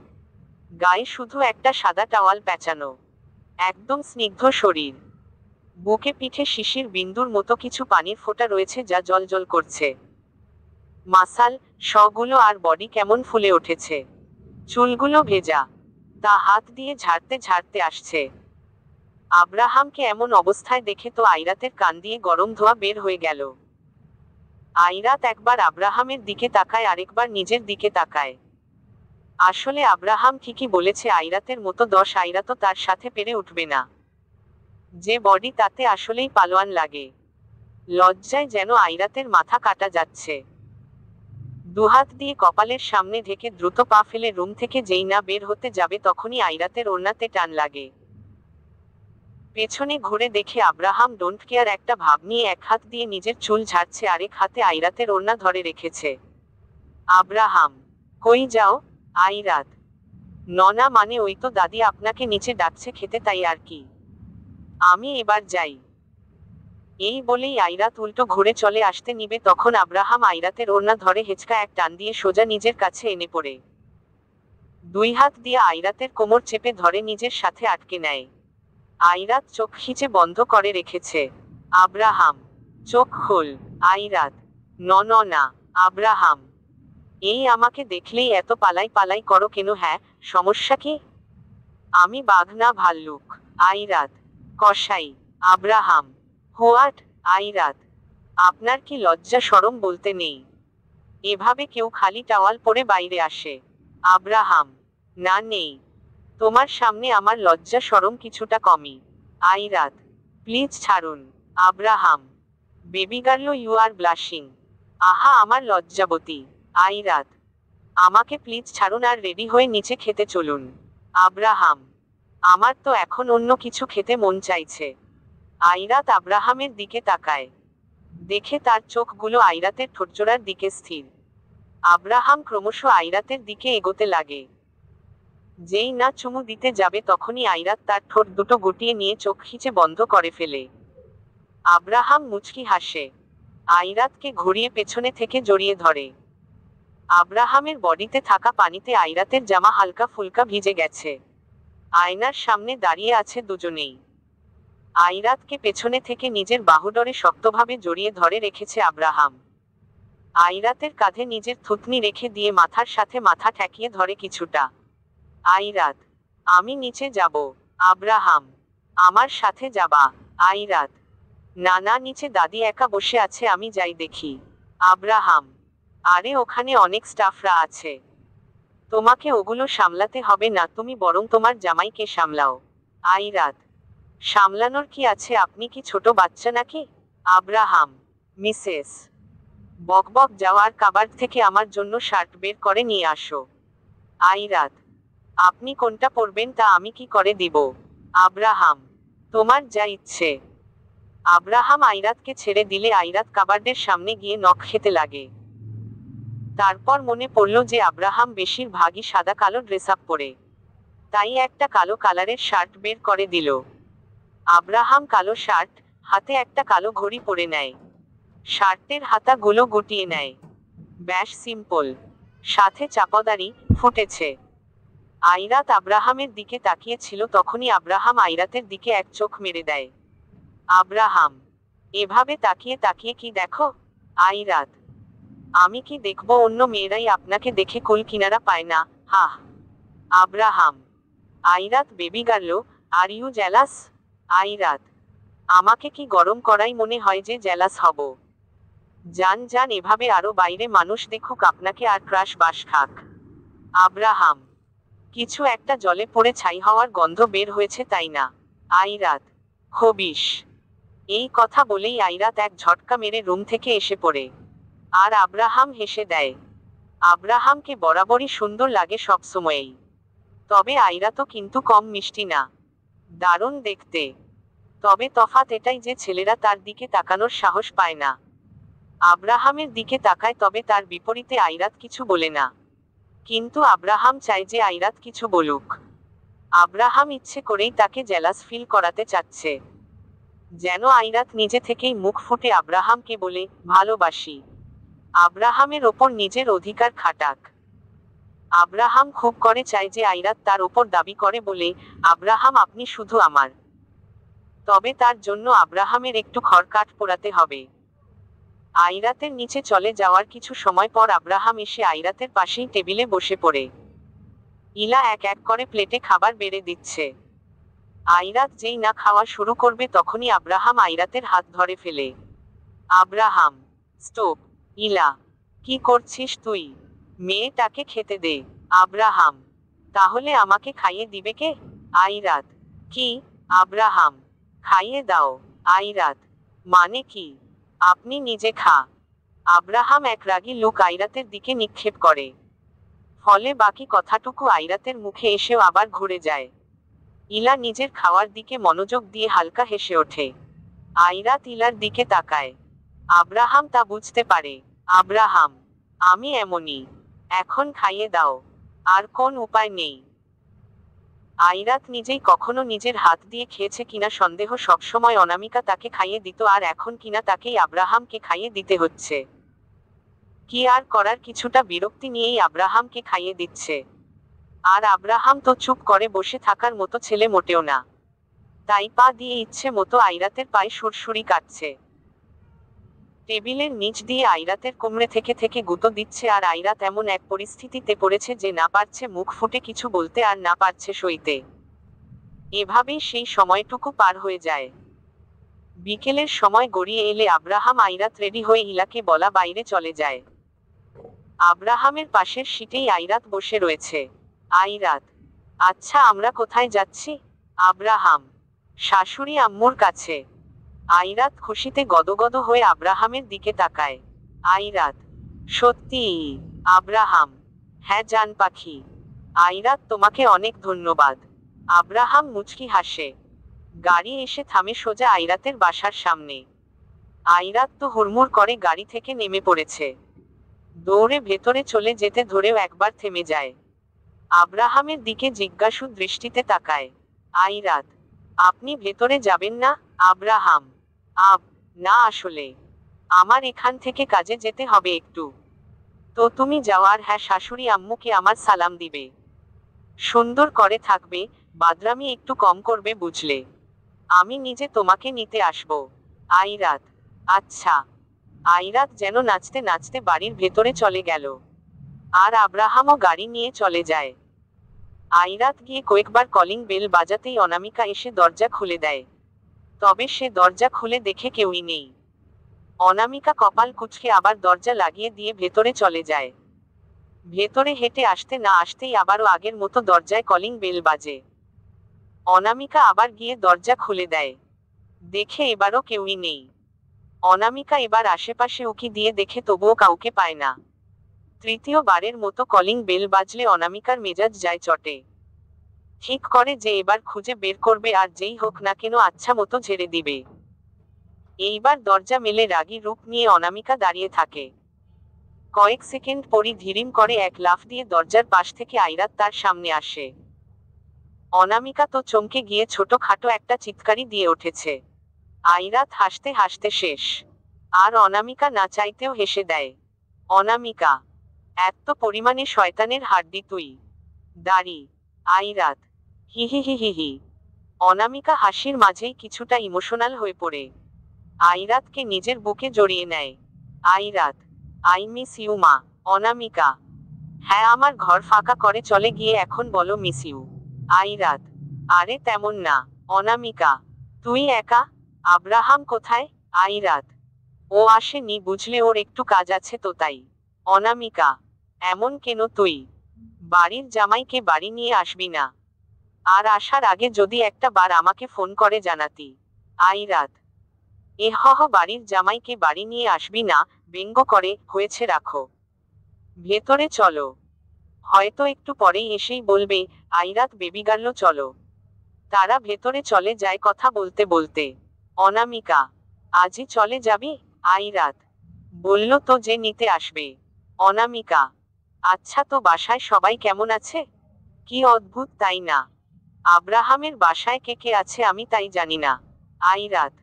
Speaker 1: গায়ে শুধু একটা সাদা টাওয়াল পেঁচানো। একদম স্নিগ্ধ শরীর। বুকে পিঠে শিশির বিন্দুর মতো কিছু পানির ফোঁটা রয়েছে, যা জ্বলজ্বল করছে। মাসাল, শগুলো আর বডি কেমন ফুলে উঠেছে। চুলগুলো ভেজা। তা হাত দিয়ে ঝাড়তে ঝাড়তে আসছে। আব্রাহামকে এমন অবস্থায় দেখে তো আইরাতের কান দিয়ে গরম ধোঁয়া বের হয়ে গেল। আইরাত একবার আব্রাহামের দিকে তাকায়, আরেকবার নিজের দিকে তাকায়। আসলে আব্রাহাম ঠিকই বলেছে, আইরাতের মতো 10 আইরাতও তার সাথে পেরে উঠবে না। যে বডি, তাতে আসলেই পালোয়ান লাগে। লজ্জায় যেন আইরাতের মাথা কাটা যাচ্ছে। দুহাত দিয়ে কপালের সামনে ঢেকে দ্রুত পা ফেলে রুম থেকে যেই না বের হতে যাবে, তখনই আইরাতের ওড়নাতে টান লাগে। পেছনে ঘুরে দেখে আব্রাহাম ডোন্ট কেয়ার একটা ভাব নিয়ে এক হাত দিয়ে নিজের চুল ঝাড়ছে, আরেক হাতে আইরাতের ওড়না ধরে রেখেছে। আব্রাহাম, কই যাও? আইরাত, ননা মানে ওই তো দাদি আপনাকে নিচে ডাকছে খেতে, তাই আর কি। আমি এবার যাই। এই বলেই আইরাত উল্টো ঘুরে চলে আসতে নিবে, তখন আব্রাহাম আইরাতের ওড়না ধরে হেঁচকা এক টান দিয়ে সোজা নিজের কাছে এনে পড়ে। দুই হাত দিয়ে আইরাতের কোমর চেপে ধরে নিজের সাথে আটকে নেয়। আইরাত চোখ খিচে বন্ধ করে রেখেছে। আব্রাহাম, চোখ খোল। আইরাত, না। আব্রাহাম, এই আমাকে দেখলেই এত পালাই পালাই করো কেন? হ্যাঁ, সমস্যা কি? আমি বাঘ না ভাল্লুক। আইরাত, কসাই। Abraham, what? আইরাত, আপনার কি লজ্জা শরম বলতে নেই? এভাবে কেউ খালি টাওয়াল পরে বাইরে আসে? আব্রাহাম, না নেই। তোমার সামনে আমার লজ্জা শরম কিছুটা কমই। আইরাত, প্লিজ ছাড়ুন। Abraham, baby girl, you are blushing. আহা আমার লজ্জাবতী। আইরাত, আমাকে প্লিজ ছাড়ুন আর রেডি হয়ে নিচে খেতে চলুন। আব্রাহাম, আমার তো এখন অন্য কিছু খেতে মন চাইছে। আইরাত আব্রাহামের দিকে তাকায়। দেখে তার চোখগুলো আইরাতের ঠোঁটজোড়ার দিকে স্থির। আব্রাহাম ক্রমশ আইরাতের দিকে এগোতে লাগে। যেই না চুমু দিতে যাবে, তখনই আইরাত তার ঠোঁট দুটো গুটিয়ে নিয়ে চোখ খিচে বন্ধ করে ফেলে। আব্রাহাম মুচকি হাসে। আইরাতকে ঘুরিয়ে পেছনে থেকে জড়িয়ে ধরে। আব্রাহামের বডিতে থাকা পানিতে আইরাতের জামা হালকা ফুলকা ভিজে গেছে। আয়নার সামনে দাঁড়িয়ে আছে দুজনেই। আইরাতকে পেছনে থেকে নিজের বাহুডরে শক্তভাবে জড়িয়ে ধরে রেখেছে আব্রাহাম। আইরাতের কাঁধে নিজের থুতনি রেখে দিয়ে মাথার সাথে মাথা ঠেকিয়ে ধরে কিছুটা। আইরাত, আমি নিচে যাব। আব্রাহাম, আমার সাথে যাবা? আইরাত, না না, নিচে দাদি একা বসে আছে, আমি যাই দেখি। আব্রাহাম, আরে ওখানে অনেক স্টাফরা আছে, তোমাকে ওগুলো সামলাতে হবে না, তুমি বরং তোমার জামাইকে সামলাও। আইরাত, সামলানোর কি আছে, আপনি কি ছোট বাচ্চা নাকি? আব্রাহাম, মিসেস, বকবক যাওয়ার কাবার্ড থেকে আমার জন্য শার্ট বের করে নিয়ে আসো। আইরাত, আপনি কোনটা পরবেন তা আমি কি করে দিব? আব্রাহাম, তোমার যা ইচ্ছে। আব্রাহাম আইরাতকে ছেড়ে দিলে আইরাত কাবার্ডের সামনে গিয়ে নখ খেতে লাগে। তারপর মনে পড়ল যে আব্রাহাম বেশিরভাগই সাদা কালো ড্রেস আপ পরে, তাই একটা কালো কালারের শার্ট বের করে দিল। আব্রাহাম কালো শার্ট, হাতে একটা কালো ঘড়ি পরে নেয়, শার্টের হাতাগুলো গুটিয়ে নেয়। ব্যাস সিম্পল, সাথে চাপাদারি ফুটেছে। আইরাত আব্রাহামের দিকে তাকিয়েছিল, তখনই আব্রাহাম আইরাতের দিকে এক চোখ মেরে দেয়। আব্রাহাম, এভাবে তাকিয়ে তাকিয়ে কি দেখো? আইরাত, আমি কি দেখবো, অন্য মেয়েরাই আপনাকে দেখে কুল কিনারা পায় না, হাহ। Abraham, Airat baby girl, are you jealous? Airat, আমাকে কি গরম করাই মনে হয় যে জেলাস হব? যান যান, এভাবে আরো বাইরে মানুষ দেখুক আপনাকে আর ক্রাশ বাস খাক। আব্রাহাম, কিছু একটা জলে পড়ে ছাই হওয়ার গন্ধ বের হয়েছে তাই না? আইরাত, খবিশ। এই কথা বলেই আইরাত এক ঝটকা মেরে রুম থেকে এসে পড়ে, আর আব্রাহাম হেসে দেয়। আব্রাহামকে বরাবরই সুন্দর লাগে সবসময়েই, তবে আইরাতও কিন্তু কম মিষ্টি না, দারুণ দেখতে। তবে তফাৎ এটাই যে ছেলেরা তার দিকে তাকানোর সাহস পায় না। আব্রাহামের দিকে তাকায়, তবে তার বিপরীতে আইরাত কিছু বলে না। কিন্তু আব্রাহাম চায় যে আইরাত কিছু বলুক। আব্রাহাম ইচ্ছে করেই তাকে জেলাস ফিল করাতে চাচ্ছে, যেন আইরাত নিজে থেকেই মুখ ফুটে আব্রাহামকে বলে ভালোবাসি, আব্রাহামের ওপর নিজের অধিকার খাটাক। আব্রাহাম খুব করে চায় যে আইরাত তার ওপর দাবি করে বলে, আব্রাহাম আপনি শুধু আমার। তবে তার জন্য আব্রাহামের একটু খড়কাঠ পোড়াতে হবে। আইরাতের নিচে চলে যাওয়ার কিছু সময় পর আব্রাহাম এসে আইরাতের পাশেই টেবিলে বসে পড়ে। ইলা এক এক করে প্লেটে খাবার বেড়ে দিচ্ছে। আইরাত যেই না খাওয়া শুরু করবে তখনই আব্রাহাম আইরাতের হাত ধরে ফেলে। Abraham, stop. ইলা, কি করছিস তুই? মেয়েটাকে খেতে দে। আব্রাহাম, তাহলে আমাকে খাইয়ে দিবে কে? আইরাত, কি? আব্রাহাম, খাইয়ে দাও। আইরাত, মানে কি? আপনি নিজে খা। আব্রাহাম এক রাগী লুক আইরাতের দিকে নিক্ষেপ করে, ফলে বাকি কথাটুকু আইরাতের মুখে এসেও আবার ঘুরে যায়। ইলা নিজের খাওয়ার দিকে মনোযোগ দিয়ে হালকা হেসে ওঠে। আইরাত ইলার দিকে তাকায়। আব্রাহাম তা বুঝতে পারে। আব্রাহাম, আমি এমনই, এখন খাইয়ে দাও, আর কোন উপায় নেই। আইরাত নিজেই কখনো নিজের হাত দিয়ে খেয়েছে কিনা সন্দেহ, সবসময় অনামিকা তাকে খাইয়ে দিত, আর এখন কিনা তাকেই আব্রাহামকে খাইয়ে দিতে হচ্ছে। কি আর করার, কিছুটা বিরক্তি নিয়েই আব্রাহামকে খাইয়ে দিচ্ছে। আর আব্রাহাম তো চুপ করে বসে থাকার মতো ছেলে মোটেও না, তাই পা দিয়ে ইচ্ছে মতো আইরাতের পায়ে সুরসুরি কাটছে। টেবিলের নিচ দিয়ে আইরাতের কোমরে থেকে থেকে গুঁতো দিচ্ছে, আর আইরাত এমন এক পরিস্থিতিতে পড়েছে যে না পারছে মুখ ফুটে কিছু বলতে, আর না পারছে সইতে। এভাবেই সেই সময়টুকু পার হয়ে যায়। বিকেলের সময় গড়িয়ে এলে আব্রাহাম আইরাত রেডি হয়ে ইলাকে বলা বাইরে চলে যায়। আব্রাহামের পাশের সিটেই আইরাত বসে রয়েছে। আইরাত, আচ্ছা আমরা কোথায় যাচ্ছি? আব্রাহাম, শাশুড়ি আম্মুর কাছে। আইরাত খুশিতে গদগদ হয়ে আব্রাহামের দিকে তাকায়। আইরাত, সত্যি? আব্রাহাম, হ্যাঁ জান পাখি। আইরাত, তোমাকে অনেক ধন্যবাদ। আব্রাহাম মুচকি হাসে। গাড়ি এসে থামে সোজা আইরাতের বাসার সামনে। আইরাত তো হুড়মুড় করে গাড়ি থেকে নেমে পড়েছে। দৌড়ে ভেতরে চলে যেতে ধরেও একবার থেমে যায়। আব্রাহামের দিকে জিজ্ঞাসু দৃষ্টিতে তাকায়। আইরাত, আপনি ভেতরে যাবেন না? আব্রাহাম, না আসলে আমার এখান থেকে কাজে যেতে হবে একটু। তো তুমি যাও, আর হ্যাঁ শাশুড়ি আম্মুকে আমার সালাম দিবে। সুন্দর করে থাকবে, বাদরামি একটু কম করবে বুঝলে। আমি নিজে তোমাকে নিতে আসবো। আইরাত, আচ্ছা। আইরাত যেন নাচতে নাচতে বাড়ির ভেতরে চলে গেল। আর আব্রাহামও গাড়ি নিয়ে চলে যায়। আইরাত গিয়ে কয়েকবার কলিং বেল বাজাতেই অনামিকা এসে দরজা খুলে দেয়। তবে সে দরজা খুলে দেখে কেউই নেই। অনামিকা কপাল কুঁচকে আবার দরজা লাগিয়ে দিয়ে ভেতরে চলে যায়। ভেতরে হেঁটে আসতে না আসতেই আবারও আগের মতো দরজায় কলিং বেল বাজে। অনামিকা আবার গিয়ে দরজা খুলে দেয়। দেখে এবারও কেউই নেই। অনামিকা এবার আশেপাশে উকি দিয়ে দেখে তবুও কাউকে পায় না। তৃতীয়বারের মতো কলিং বেল বাজলে অনামিকার মেজাজ যায় চটে। ঠিক করে যে এবার খুঁজে বের করবে আর যেই হোক না কেন আচ্ছা মতো ঝেড়ে দিবে। এইবার দরজা মেলে রাগী রূপ নিয়ে অনামিকা দাঁড়িয়ে থাকে। কয়েক সেকেন্ড পরই ধীরিম করে এক লাফ দিয়ে দরজার পাশ থেকে আইরাত তার সামনে আসে। অনামিকা তো চমকে গিয়ে ছোটখাটো একটা চিৎকারি দিয়ে উঠেছে। আইরাত হাসতে হাসতে শেষ। আর অনামিকা না চাইতেও হেসে দেয়। অনামিকা, এত পরিমাণে শয়তানের হাড্ডি তুই? দাড়ি। আইরাত, হি হি হি হি হি। অনামিকা হাসির মাঝেই কিছুটা ইমোশনাল হয়ে পড়ে। আইরাতকে নিজের বুকে জড়িয়ে নেয়। আইরাত, আই মিস ইউ মা। অনামিকা, হ্যাঁ আমার ঘর ফাঁকা করে চলে গিয়ে এখন বলো মিস ইউ। আইরাত, আরে তেমন না। অনামিকা, তুই একা? আব্রাহাম কোথায়? আইরাত, ও আসেনি বুঝলে, ওর একটু কাজ আছে তো তাই। অনামিকা, এমন কেন তুই? বাড়ির জামাইকে বাড়ি নিয়ে আসবি না? আর আসার আগে যদি একটা বার আমাকে ফোন করে জানাতি। আইরাত, বাড়ির জামাইকে বাড়ি নিয়ে আসবি না, ব্যঙ্গ করে, হয়েছে রাখো। ভেতরে চলো। হয়তো একটু পরেই এসেই বলবে, আইরাত বেবি গার্ল চলো। তারা ভেতরে চলে যায় কথা বলতে বলতে। অনামিকা, আজই চলে যাবি? আইরাত, বলল তো যে নিতে আসবে। অনামিকা, আচ্ছা তো বাসায় সবাই কেমন আছে? কি অদ্ভুত তাই না? আব্রাহামের বাসায় কে কে আছে আমি তাই জানি না। আইরাত,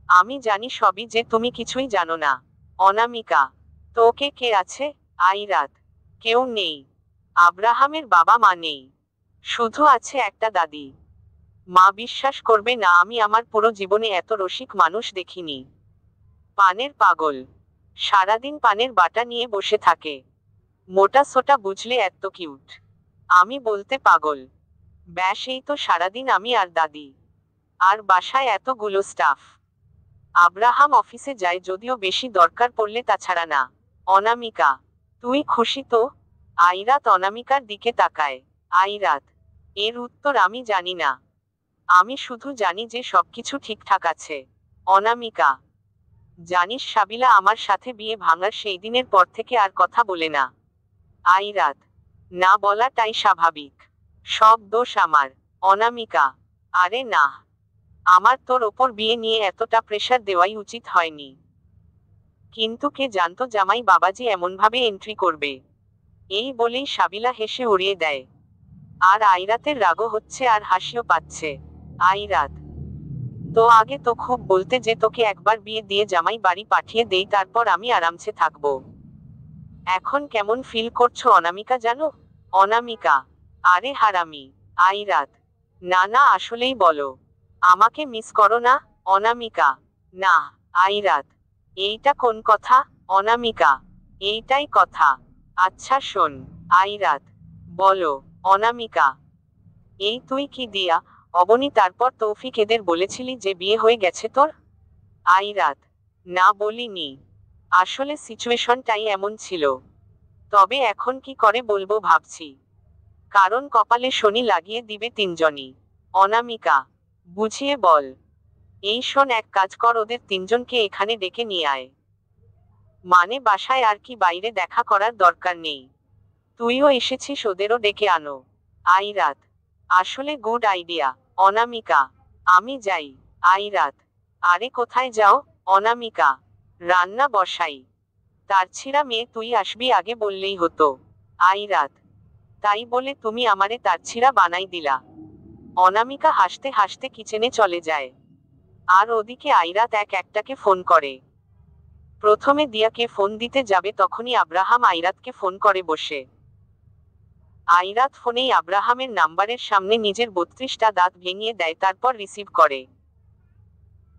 Speaker 1: আমি জানি সবই, যে তুমি কিছুই জানো না। অনামিকা, তো কে কে আছে? আইরাত, কেউ নেই। আব্রাহামের বাবা মা নেই। শুধু আছে একটা দাদি। মা বিশ্বাস করবে না, আমি আমার পুরো জীবনে এত রসিক মানুষ দেখিনি। পানের পাগল। সারাদিন পানের বাটা নিয়ে বসে থাকে। মোটা সোটা বুঝলে এত কিউট। আমি বলতে পাগল। ব্যাস এই তো সারাদিন আমি আর দাদি। আর বাসায় এতগুলো স্টাফ। আব্রাহাম অফিসে যায় যদিও বেশি দরকার পড়লে, তাছাড়া না। অনামিকা, তুই খুশি তো? আইরাত অনামিকার দিকে তাকায়। আইরাত, এর উত্তর আমি জানি না। আমি শুধু জানি যে সবকিছু ঠিকঠাক আছে। অনামিকা, জানিস সাবিলা আমার সাথে বিয়ে ভাঙার সেই দিনের পর থেকে আর কথা বলে না। আইরাত, না বলাটাই স্বাভাবিক। সব দোষ আমার। অনামিকা, আরে না, আমার তোর ওপর বিয়ে নিয়ে এতটা প্রেশার দেওয়াই উচিত হয়নি। কিন্তু কে জানতো জামাই বাবাজি এমনভাবে এন্ট্রি করবে। এই বলেই সাবিলা হেসে উড়িয়ে দেয়। আর আইরাতের রাগও হচ্ছে আর হাসিও পাচ্ছে। আইরাত, তো আগে তো খুব বলতে যে তোকে একবার বিয়ে দিয়ে জামাই বাড়ি পাঠিয়ে দেই, তারপর আমি আরামসে থাকবো। এখন কেমন ফিল করছো অনামিকা জানো? অনামিকা, আরে হারামি। আইরাত, না না আসলেই বলো, আমাকে মিস করো না? অনামিকা, না। আইরাত, এইটা কোন কথা? অনামিকা, এইটাই কথা। আচ্ছা শোন। আইরাত, বলো। অনামিকা, এই তুই কি দিয়া, অবনী তারপর তৌফিক এদের বলেছিলি যে বিয়ে হয়ে গেছে তোর? আইরাত, না বলিনি। আসলে সিচুয়েশনটাই এমন ছিল। তবে এখন কি করে বলবো ভাবছি। কারণ কপালে শনি লাগিয়ে দিবে তিনজনই। অনামিকা, বুঝিয়ে বল। এই শোন, এক কাজ কর, ওদের তিনজনকে এখানে ডেকে নিয়ে আয়। মানে বাসায় আর কি বাইরে দেখা করার দরকার নেই। তুইও এসেছিস, ওদেরও ডেকে আনো। আইরাত, আসলে গুড আইডিয়া। অনামিকা, আমি যাই। আইরাত, আরে কোথায় যাও? অনামিকা, রান্না বসাই। তারছিরা মেয়ে, তুই আসবি আগে বললেই হতো। আইরাত, তাই বলে তুমি আমারে তারছিরা বানাই দিলা? অনামিকা হাসতে হাসতে কিচেনে চলে যায়। আর ওদিকে আইরাত এক একটাকে ফোন করে। প্রথমে দিয়াকে ফোন দিতে যাবে তখনই আব্রাহাম আইরাতকে ফোন করে বসে। আইরাত ফোনেই আব্রাহামের নাম্বারের সামনে নিজের 32টা দাঁত ভেঙিয়ে দেয়, তারপর রিসিভ করে।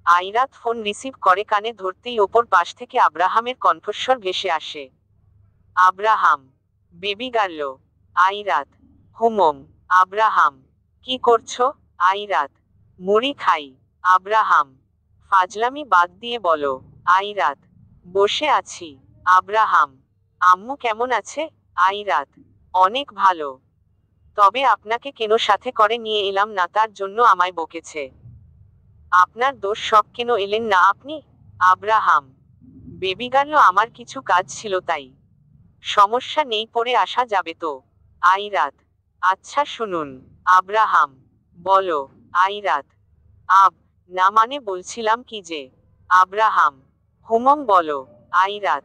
Speaker 1: আইরাত ফোন রিসিভ করে কানে ধরতেই ওপর পাশ থেকে আব্রাহামের কণ্ঠস্বর ভেসে আসে। Abraham, baby girl. Airat, hmm. Abraham, কি করছো? আইরাত, মুড়ি খাই। আব্রাহাম, ফাজলামি বাদ দিয়ে বলো। আইরাত, বসে আছি। আব্রাহাম, আম্মু কেমন আছে? আইরাত, অনেক ভালো। তবে আপনাকে কেন সাথে করে নিয়ে এলাম না তার জন্য আমায় বকেছে। আপনার দোষ সব কেন এলেন না আপনি? আব্রাহাম, বেবি গার্ল আমার কিছু কাজ ছিল তাই। সমস্যা নেই পরে আসা যাবে তো। আইরাত, আচ্ছা শুনুন। আব্রাহাম, বলো। আইরাত, না মানে বলছিলাম কি যে। আব্রাহাম, হুমম বলো। আইরাত,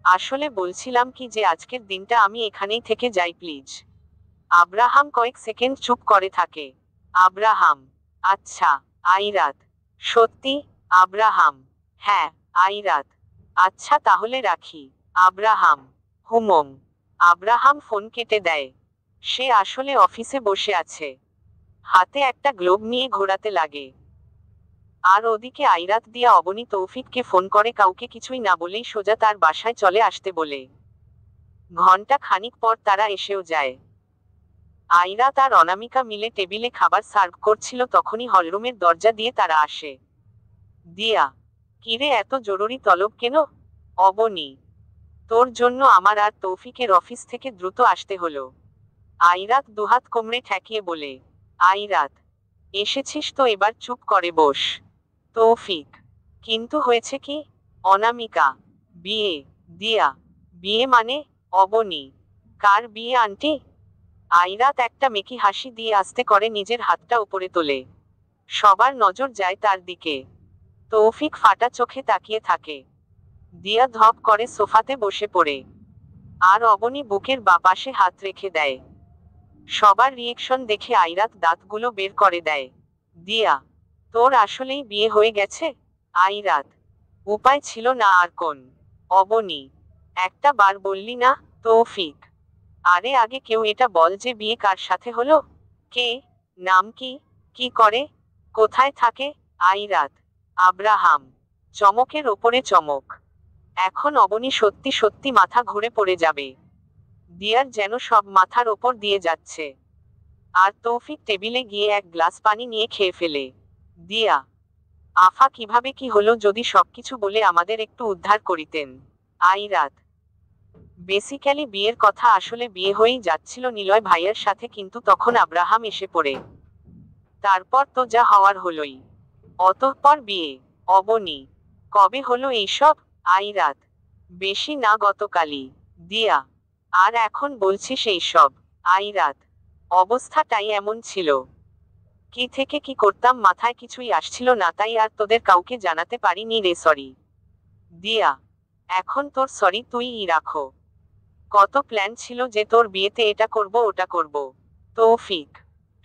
Speaker 1: আসলে বলছিলাম কি যে আজকের দিনটা আমি এখানেই থেকে যাই প্লিজ। আব্রাহাম কয়েক সেকেন্ড চুপ করে থাকে। আব্রাহাম, আচ্ছা। আইরাত, সত্যি? আব্রাহাম, হ্যাঁ। আইরাত, আচ্ছা তাহলে রাখি। আব্রাহাম, হুমম। আব্রাহাম ফোন কেটে দেয়। সে আসলে অফিসে বসে আছে। হাতে একটা গ্লোব নিয়ে ঘোরাতে লাগে। আর ওদিকে আইরাত দিয়া অবনী তৌফিককে ফোন করে কাউকে কিছুই না বলেই সোজা তার বাসায় চলে আসতে বলে। ঘন্টা খানিক পর তারা এসেও যায়। আইরাত আর অনামিকা মিলে টেবিলে খাবার সার্ভ করছিল তখনই হলরুমের দরজা দিয়ে তারা আসে। দিয়া, কিরে এত জরুরি তলব কেন? অবনী, তোর জন্য আমার আর তৌফিকের অফিস থেকে দ্রুত আসতে হলো। আইরাত দুহাত কোমরে ঠেকিয়ে বলে। আইরাত, এসেছিস তো এবার চুপ করে বস। তৌফিক, কিন্তু হয়েছে কি? অনামিকা, বিয়ে। দিয়া, বিয়ে মানে? অবনী, কার বিয়ে আন্টি? আইরাত একটা মেকি হাসি দিয়ে আস্তে করে নিজের হাতটা উপরে তোলে। সবার নজর যায় তার দিকে। তৌফিক ফাটা চোখে তাকিয়ে থাকে। দিয়া ধপ করে সোফাতে বসে পড়ে। আর অবনী বুকের বাপাশে হাত রেখে দেয়। সবার রিয়েকশন দেখে আইরাত দাঁতগুলো বের করে দেয়। দিয়া, তোর আসলেই বিয়ে হয়ে গেছে? আইরাত, উপায় ছিল না আর কোন। অবনী, একটা বার বললি না? তৌফিক, আরে আগে কেউ এটা বল যে বিয়ে কার সাথে হলো? কে? নাম কি? কি করে? কোথায় থাকে? আইরাত, আব্রাহাম। চমকের ওপরে চমক। এখন অবনী সত্যি সত্যি মাথা ঘুরে পড়ে যাবে। দিয়ার যেন সব মাথার ওপর দিয়ে যাচ্ছে। আর তৌফিক টেবিলে গিয়ে এক গ্লাস পানি নিয়ে খেয়ে ফেলে। দিয়া, আফা কিভাবে কি হলো যদি সবকিছু বলে আমাদের একটু উদ্ধার করিতেন। আইরাত, বেসিক্যালি বিয়ের কথা আসলে বিয়ে হয়েই যাচ্ছিল নিলয় ভাইয়ের সাথে কিন্তু তখন আব্রাহাম এসে পড়ে। তারপর তো যা হওয়ার হলোই। অতঃপর বিয়ে। অবনী, কবে হলো এইসব? আইরাত, বেশি না গতকালই। দিয়া, আর এখন বলছিস এইসব? আইরাত, অবস্থাটাই এমন ছিল। কি থেকে কি করতাম মাথায় কিছুই আসছিল না তাই আর তোদের কাউকে জানাতে পারিনি রে সরি। দিয়া, এখন তোর সরি তুইই রাখো। কত প্ল্যান ছিল যে তোর বিয়েতে এটা করব ওটা করব। তৌফিক,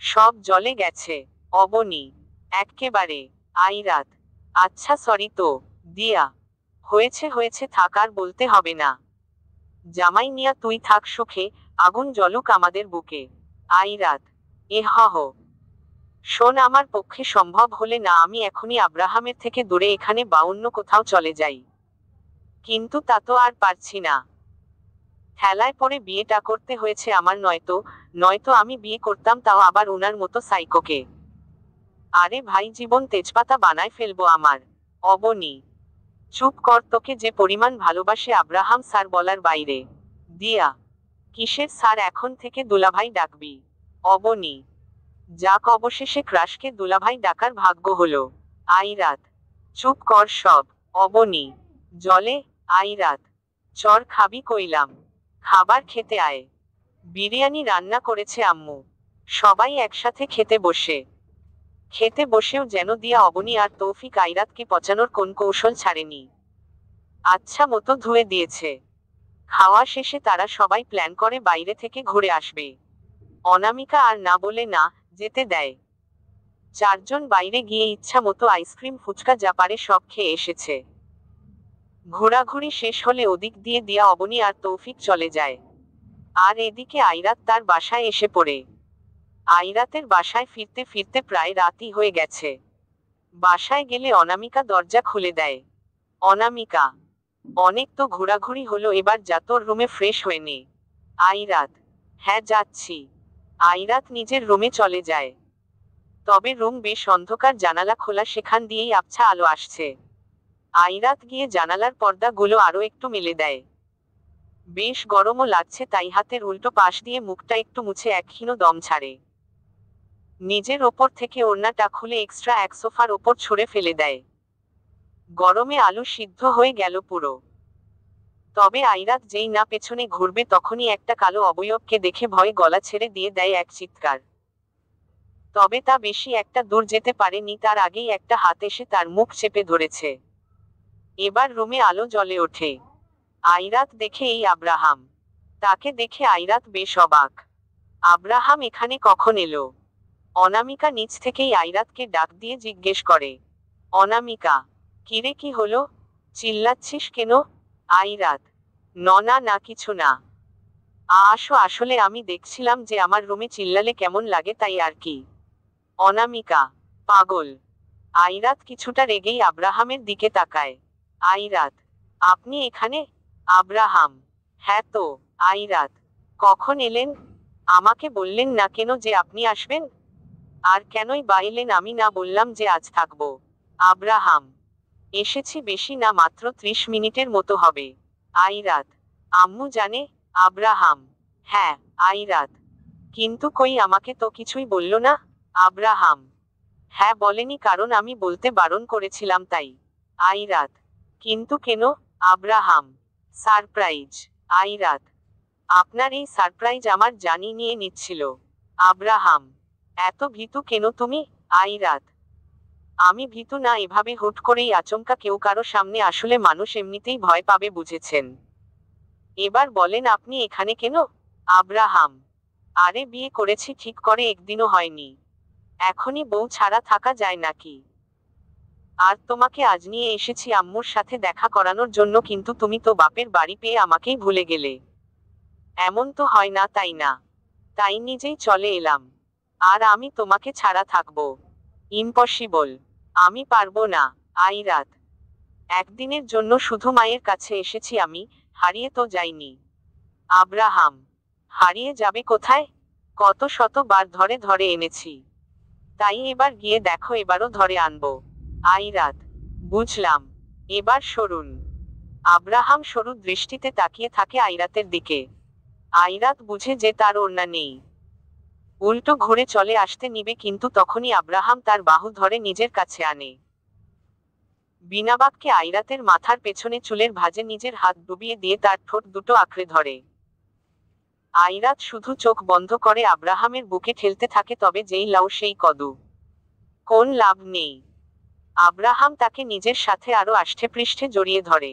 Speaker 1: সব জলে গেছে। অবনী, এক্কেবারে। আইরাত, আচ্ছা সরি তো। দিয়া, হয়েছে হয়েছে থাক আর বলতে হবে না। জামাই মিয়া তুই থাক সুখে, আগুন জ্বলুক আমাদের বুকে। আইরাত, হ। শোন আমার পক্ষে সম্ভব হলে না আমি এখনই আব্রাহামের থেকে দূরে এখানে বা অন্য কোথাও চলে যাই। কিন্তু তা তো আর পারছি না। ঠেলায় পড়ে বিয়েটা করতে হয়েছে আমার নয়তো নয়তো আমি বিয়ে করতাম তাও আবার উনার মতো সাইকোকে। আরে ভাই জীবন তেজপাতা বানায় ফেলবো আমার। অবনী, চুপ কর তোকে যে পরিমাণ ভালোবাসে আব্রাহাম স্যার বলার বাইরে। দিয়া, কিসের স্যার এখন থেকে দুলাভাই ডাকবি। অবনী, যাক অবশেষে ক্রাশকে দুলাভাই ডাকার ভাগ্য হলো। আইরাত, চুপ কর সব। অবনী, জলে। আইরাত, চর খাবি কইলাম। খাবার খেতে আয়। বিরিয়ানি রান্না করেছে আম্মু। সবাই একসাথে খেতে বসে। খেতে বসেও যেন দিয়া অবনী আর তৌফিক আইরাতকে পচানোর কোন কৌশল ছাড়েনি। আচ্ছা মতো ধুয়ে দিয়েছে। খাওয়া শেষে তারা সবাই প্ল্যান করে বাইরে থেকে ঘুরে আসবে। অনামিকা আর না বলে না যেতে দেয়। চারজন বাইরে গিয়ে ইচ্ছা মতো আইসক্রিম ফুচকা যা পারে সব খেয়ে এসেছে। ঘোরাঘুরি শেষ হলে ওদিক দিয়ে দিয়া অবনী আর তৌফিক চলে যায়। আর এদিকে আইরাত তার বাসায় এসে পড়ে। আইরাতের বাসায় ফিরতে ফিরতে প্রায় রাতই হয়ে গেছে। বাসায় গেলে অনামিকা দরজা খুলে দেয়। অনামিকা, অনেক তো ঘোরাঘুরি হলো, এবার যা তোর রুমে ফ্রেশ হয়ে নে। আইরাত, হ্যাঁ যাচ্ছি। আইরাত নিজের রুমে চলে যায়। তবে রুম বেশ অন্ধকার, জানালা খোলা, সেখান দিয়েই আবছা আলো আসছে। আইরাত গিয়ে জানালার পর্দাগুলো আরো একটু মেলে দেয়। বেশ গরমও লাগছে, তাই হাতের উল্টো পাশ দিয়ে মুখটা একটু মুছে একক্ষীণ দম ছাড়ে। নিজের ওপর থেকে ওড়নাটা খুলে এক্সট্রা এক সোফার ওপর ছুঁড়ে ফেলে দেয়। গরমে আলু সিদ্ধ হয়ে গেল পুরো। তবে আইরাত যেই না পেছনে ঘুরবে তখনই একটা কালো অবয়বকে দেখে ভয়ে গলা ছেড়ে দিয়ে দেয় এক চিৎকার। তবে তা বেশি একটা দূর যেতে পারেনি, তার আগেই একটা হাত এসে তার মুখ চেপে ধরেছে। এবার রুমে আলো জ্বলে ওঠে। আইরাত দেখে এই আব্রাহাম। তাকে দেখে আইরাত বেশ অবাক। আব্রাহাম এখানে কখন এলো? অনামিকা নিচ থেকেই আইরাতকে ডাক দিয়ে জিজ্ঞেস করে। অনামিকা, কিরে কি হলো? চিল্লাচ্ছিস কেন? আইরাত, না না কিছু না। আসলে আমি দেখছিলাম যে আমার রুমে চিল্লালে কেমন লাগে, তাই আর কি। অনামিকা, পাগল। আইরাত কিছুটা রেগেই আব্রাহামের দিকে তাকায়। আইরাত, আপনি এখানে? আব্রাহাম, হ্যাঁ তো। আইরাত, কখন এলেন? আমাকে বললেন না কেন যে আপনি আসবেন? আর কেনই বা এলেন আমি না বললাম যে আজ থাকবো? আব্রাহাম, এসেছি বেশি না, মাত্র 30 মিনিটের মতো হবে। আইরাত, আম্মু জানে? আব্রাহাম, হ্যাঁ। আইরাত, কিন্তু কই, আমাকে তো কিছুই বলল না। আব্রাহাম, হ্যাঁ বলেনি, কারণ আমি বলতে বারণ করেছিলাম তাই। আইরাত, কিন্তু কেন? Abraham, surprise. আইরাত, আপনার এই সারপ্রাইজ আমার জানি নিয়ে নিচ্ছিল। আব্রাহাম, এত ভীতু কেন তুমি? আইরাত, আমি ভীতু না, এভাবে হুট করেই আচমকা কেউ কারো সামনে আসলে মানুষ এমনিতেই ভয় পাবে, বুঝেছেন? এবার বলেন আপনি এখানে কেন? আব্রাহাম, আরে বিয়ে করেছি ঠিক করে একদিনও হয়নি। এখনই বউ ছাড়া থাকা যায় নাকি? আর তোমাকে আজ নিয়ে এসেছি আম্মুর সাথে দেখা করানোর জন্য, কিন্তু তুমি তো বাপের বাড়ি পেয়ে আমাকেই ভুলে গেলে। এমন তো হয় না, তাই না? তাই নিজেই চলে এলাম। আর আমি তোমাকে ছাড়া থাকবো? ইম্পসিবল। আমি পারবো না। আইরাত, একদিনের জন্য শুধু মায়ের কাছে এসেছি আমি, হারিয়ে তো যাইনি। আব্রাহাম, হারিয়ে যাবে কোথায়? কত শতবার ধরে ধরে এনেছি। তাই এবার গিয়ে দেখো, এবারও ধরে আনবো। আইরাত, বুঝলাম। এবার সরুন। আব্রাহাম সরু দৃষ্টিতে তাকিয়ে থাকে আইরাতের দিকে। আইরাত বুঝে যে তার ওড়না নেই। উল্টো ঘুরে চলে আসতে নিবে, কিন্তু তখনই আব্রাহাম তার বাহু ধরে নিজের কাছে আনে। বিনা বাক্যে আইরাতের মাথার পেছনে চুলের ভাঁজে নিজের হাত ডুবিয়ে দিয়ে তার ঠোঁট দুটো আঁকড়ে ধরে। আইরাত শুধু চোখ বন্ধ করে আব্রাহামের বুকে ঠেলতে থাকে, তবে যেই লাউ সেই কদু। কোন লাভ নেই। আব্রাহাম তাকে নিজের সাথে আরো আষ্টেপৃষ্ঠে জড়িয়ে ধরে।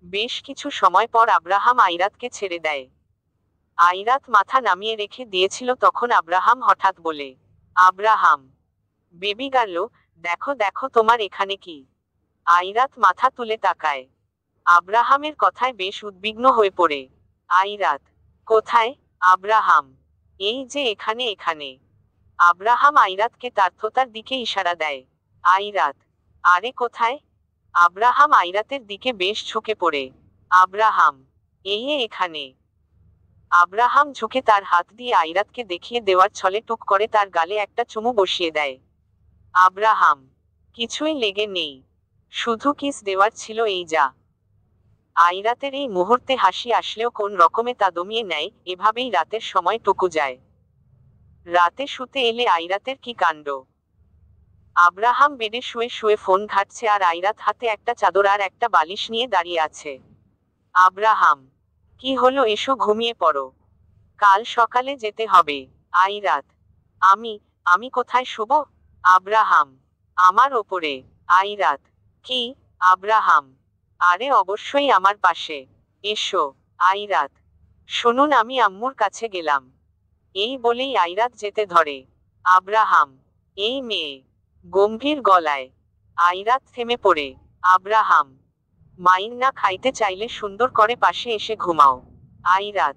Speaker 1: বেশ কিছু সময় পর আব্রাহাম আইরাতকে ছেড়ে দেয়। আইরাত মাথা নামিয়ে রেখে দিয়েছিল, তখন আব্রাহাম হঠাৎ বলে। আব্রাহাম, বেবি গার্ল, দেখো দেখো তোমার এখানে কি? আইরাত মাথা তুলে তাকায়। আব্রাহামের কথায় বেশ উদ্বিগ্ন হয়ে পড়ে। আইরাত, কোথায়? আব্রাহাম, এই যে এখানে এখানে। আব্রাহাম আইরাতকে তার থোতার দিকে ইশারা দেয়। আইরাত, আরে কোথায়? আব্রাহাম আইরাতের দিকে বেশ ঝুঁকে পড়ে। আব্রাহাম, এই এখানে। আব্রাহাম ঝুঁকে তার হাত দিয়ে আইরাতকে দেখিয়ে দেওয়ার ছলে টুক করে তার গালে একটা চুমু বসিয়ে দেয়। আব্রাহাম, কিছুই লেগে নেই, শুধু কিস দেওয়ার ছিল, এই যা। আইরাতের এই মুহূর্তে হাসি আসলেও কোন রকমে তা দমিয়ে নেয়, এভাবেই রাতের সময় টুকু যায়। রাতে শুতে এলে আইরাতের কি কাণ্ড! আব্রাহাম বেডে শুয়ে শুয়ে ফোন ঘাঁটছে, আর আইরাত হাতে একটা চাদর আর একটা বালিশ নিয়ে দাঁড়িয়ে আছে। আব্রাহাম, কি হলো, এসো ঘুমিয়ে পড়ো, কাল সকালে যেতে হবে। আইরাত, আমি আমি কোথায় শুব? আব্রাহাম, আমার ওপরে। আইরাত, কি? আব্রাহাম, আরে অবশ্যই আমার পাশে। এসো। আইরাত, শুনুন আমি আম্মুর কাছে গেলাম। এই বলেই আইরাত যেতে ধরে। আব্রাহাম, এই মেয়ে। গম্ভীর গলায়। আইরাত থেমে পড়ে। আব্রাহাম, মাইন না খাইতে চাইলে সুন্দর করে পাশে এসে ঘুমাও। আইরাত,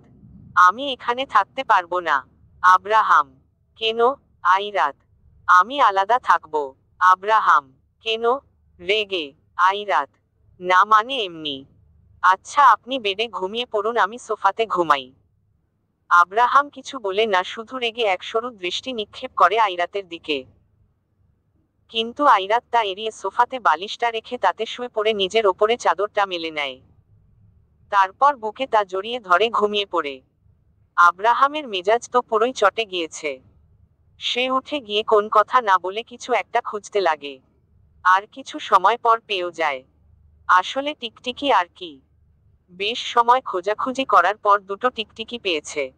Speaker 1: আমি এখানে থাকতে পারবো না। আব্রাহাম, কেন? আইরাত, আমি আলাদা থাকবো। আব্রাহাম, কেন? রেগে। আইরাত, না মানে এমনি। আচ্ছা আপনি বেডে ঘুমিয়ে পড়ুন, আমি সোফাতে ঘুমাই। আব্রাহাম কিছু বলে না, শুধু রেগে একসরু দৃষ্টি নিক্ষেপ করে আইরাতের দিকে। কিন্তু আইরাত তা এড়িয়ে সোফাতে বালিশটা রেখে তাতে শুয়ে পড়ে নিজের ওপরে চাদরটা মেলে নেয়। তারপর বুকে তা জড়িয়ে ধরে ঘুমিয়ে পড়ে। আব্রাহামের মেজাজ তো পুরোই চটে গিয়েছে। সে উঠে গিয়ে কোন কথা না বলে কিছু একটা খুঁজতে লাগে। আর কিছু সময় পর পেয়েও যায়। আসলে টিকটিকি আর কি। বেশ সময় খোঁজাখুঁজি করার পর দুটো টিকটিকি পেয়েছে।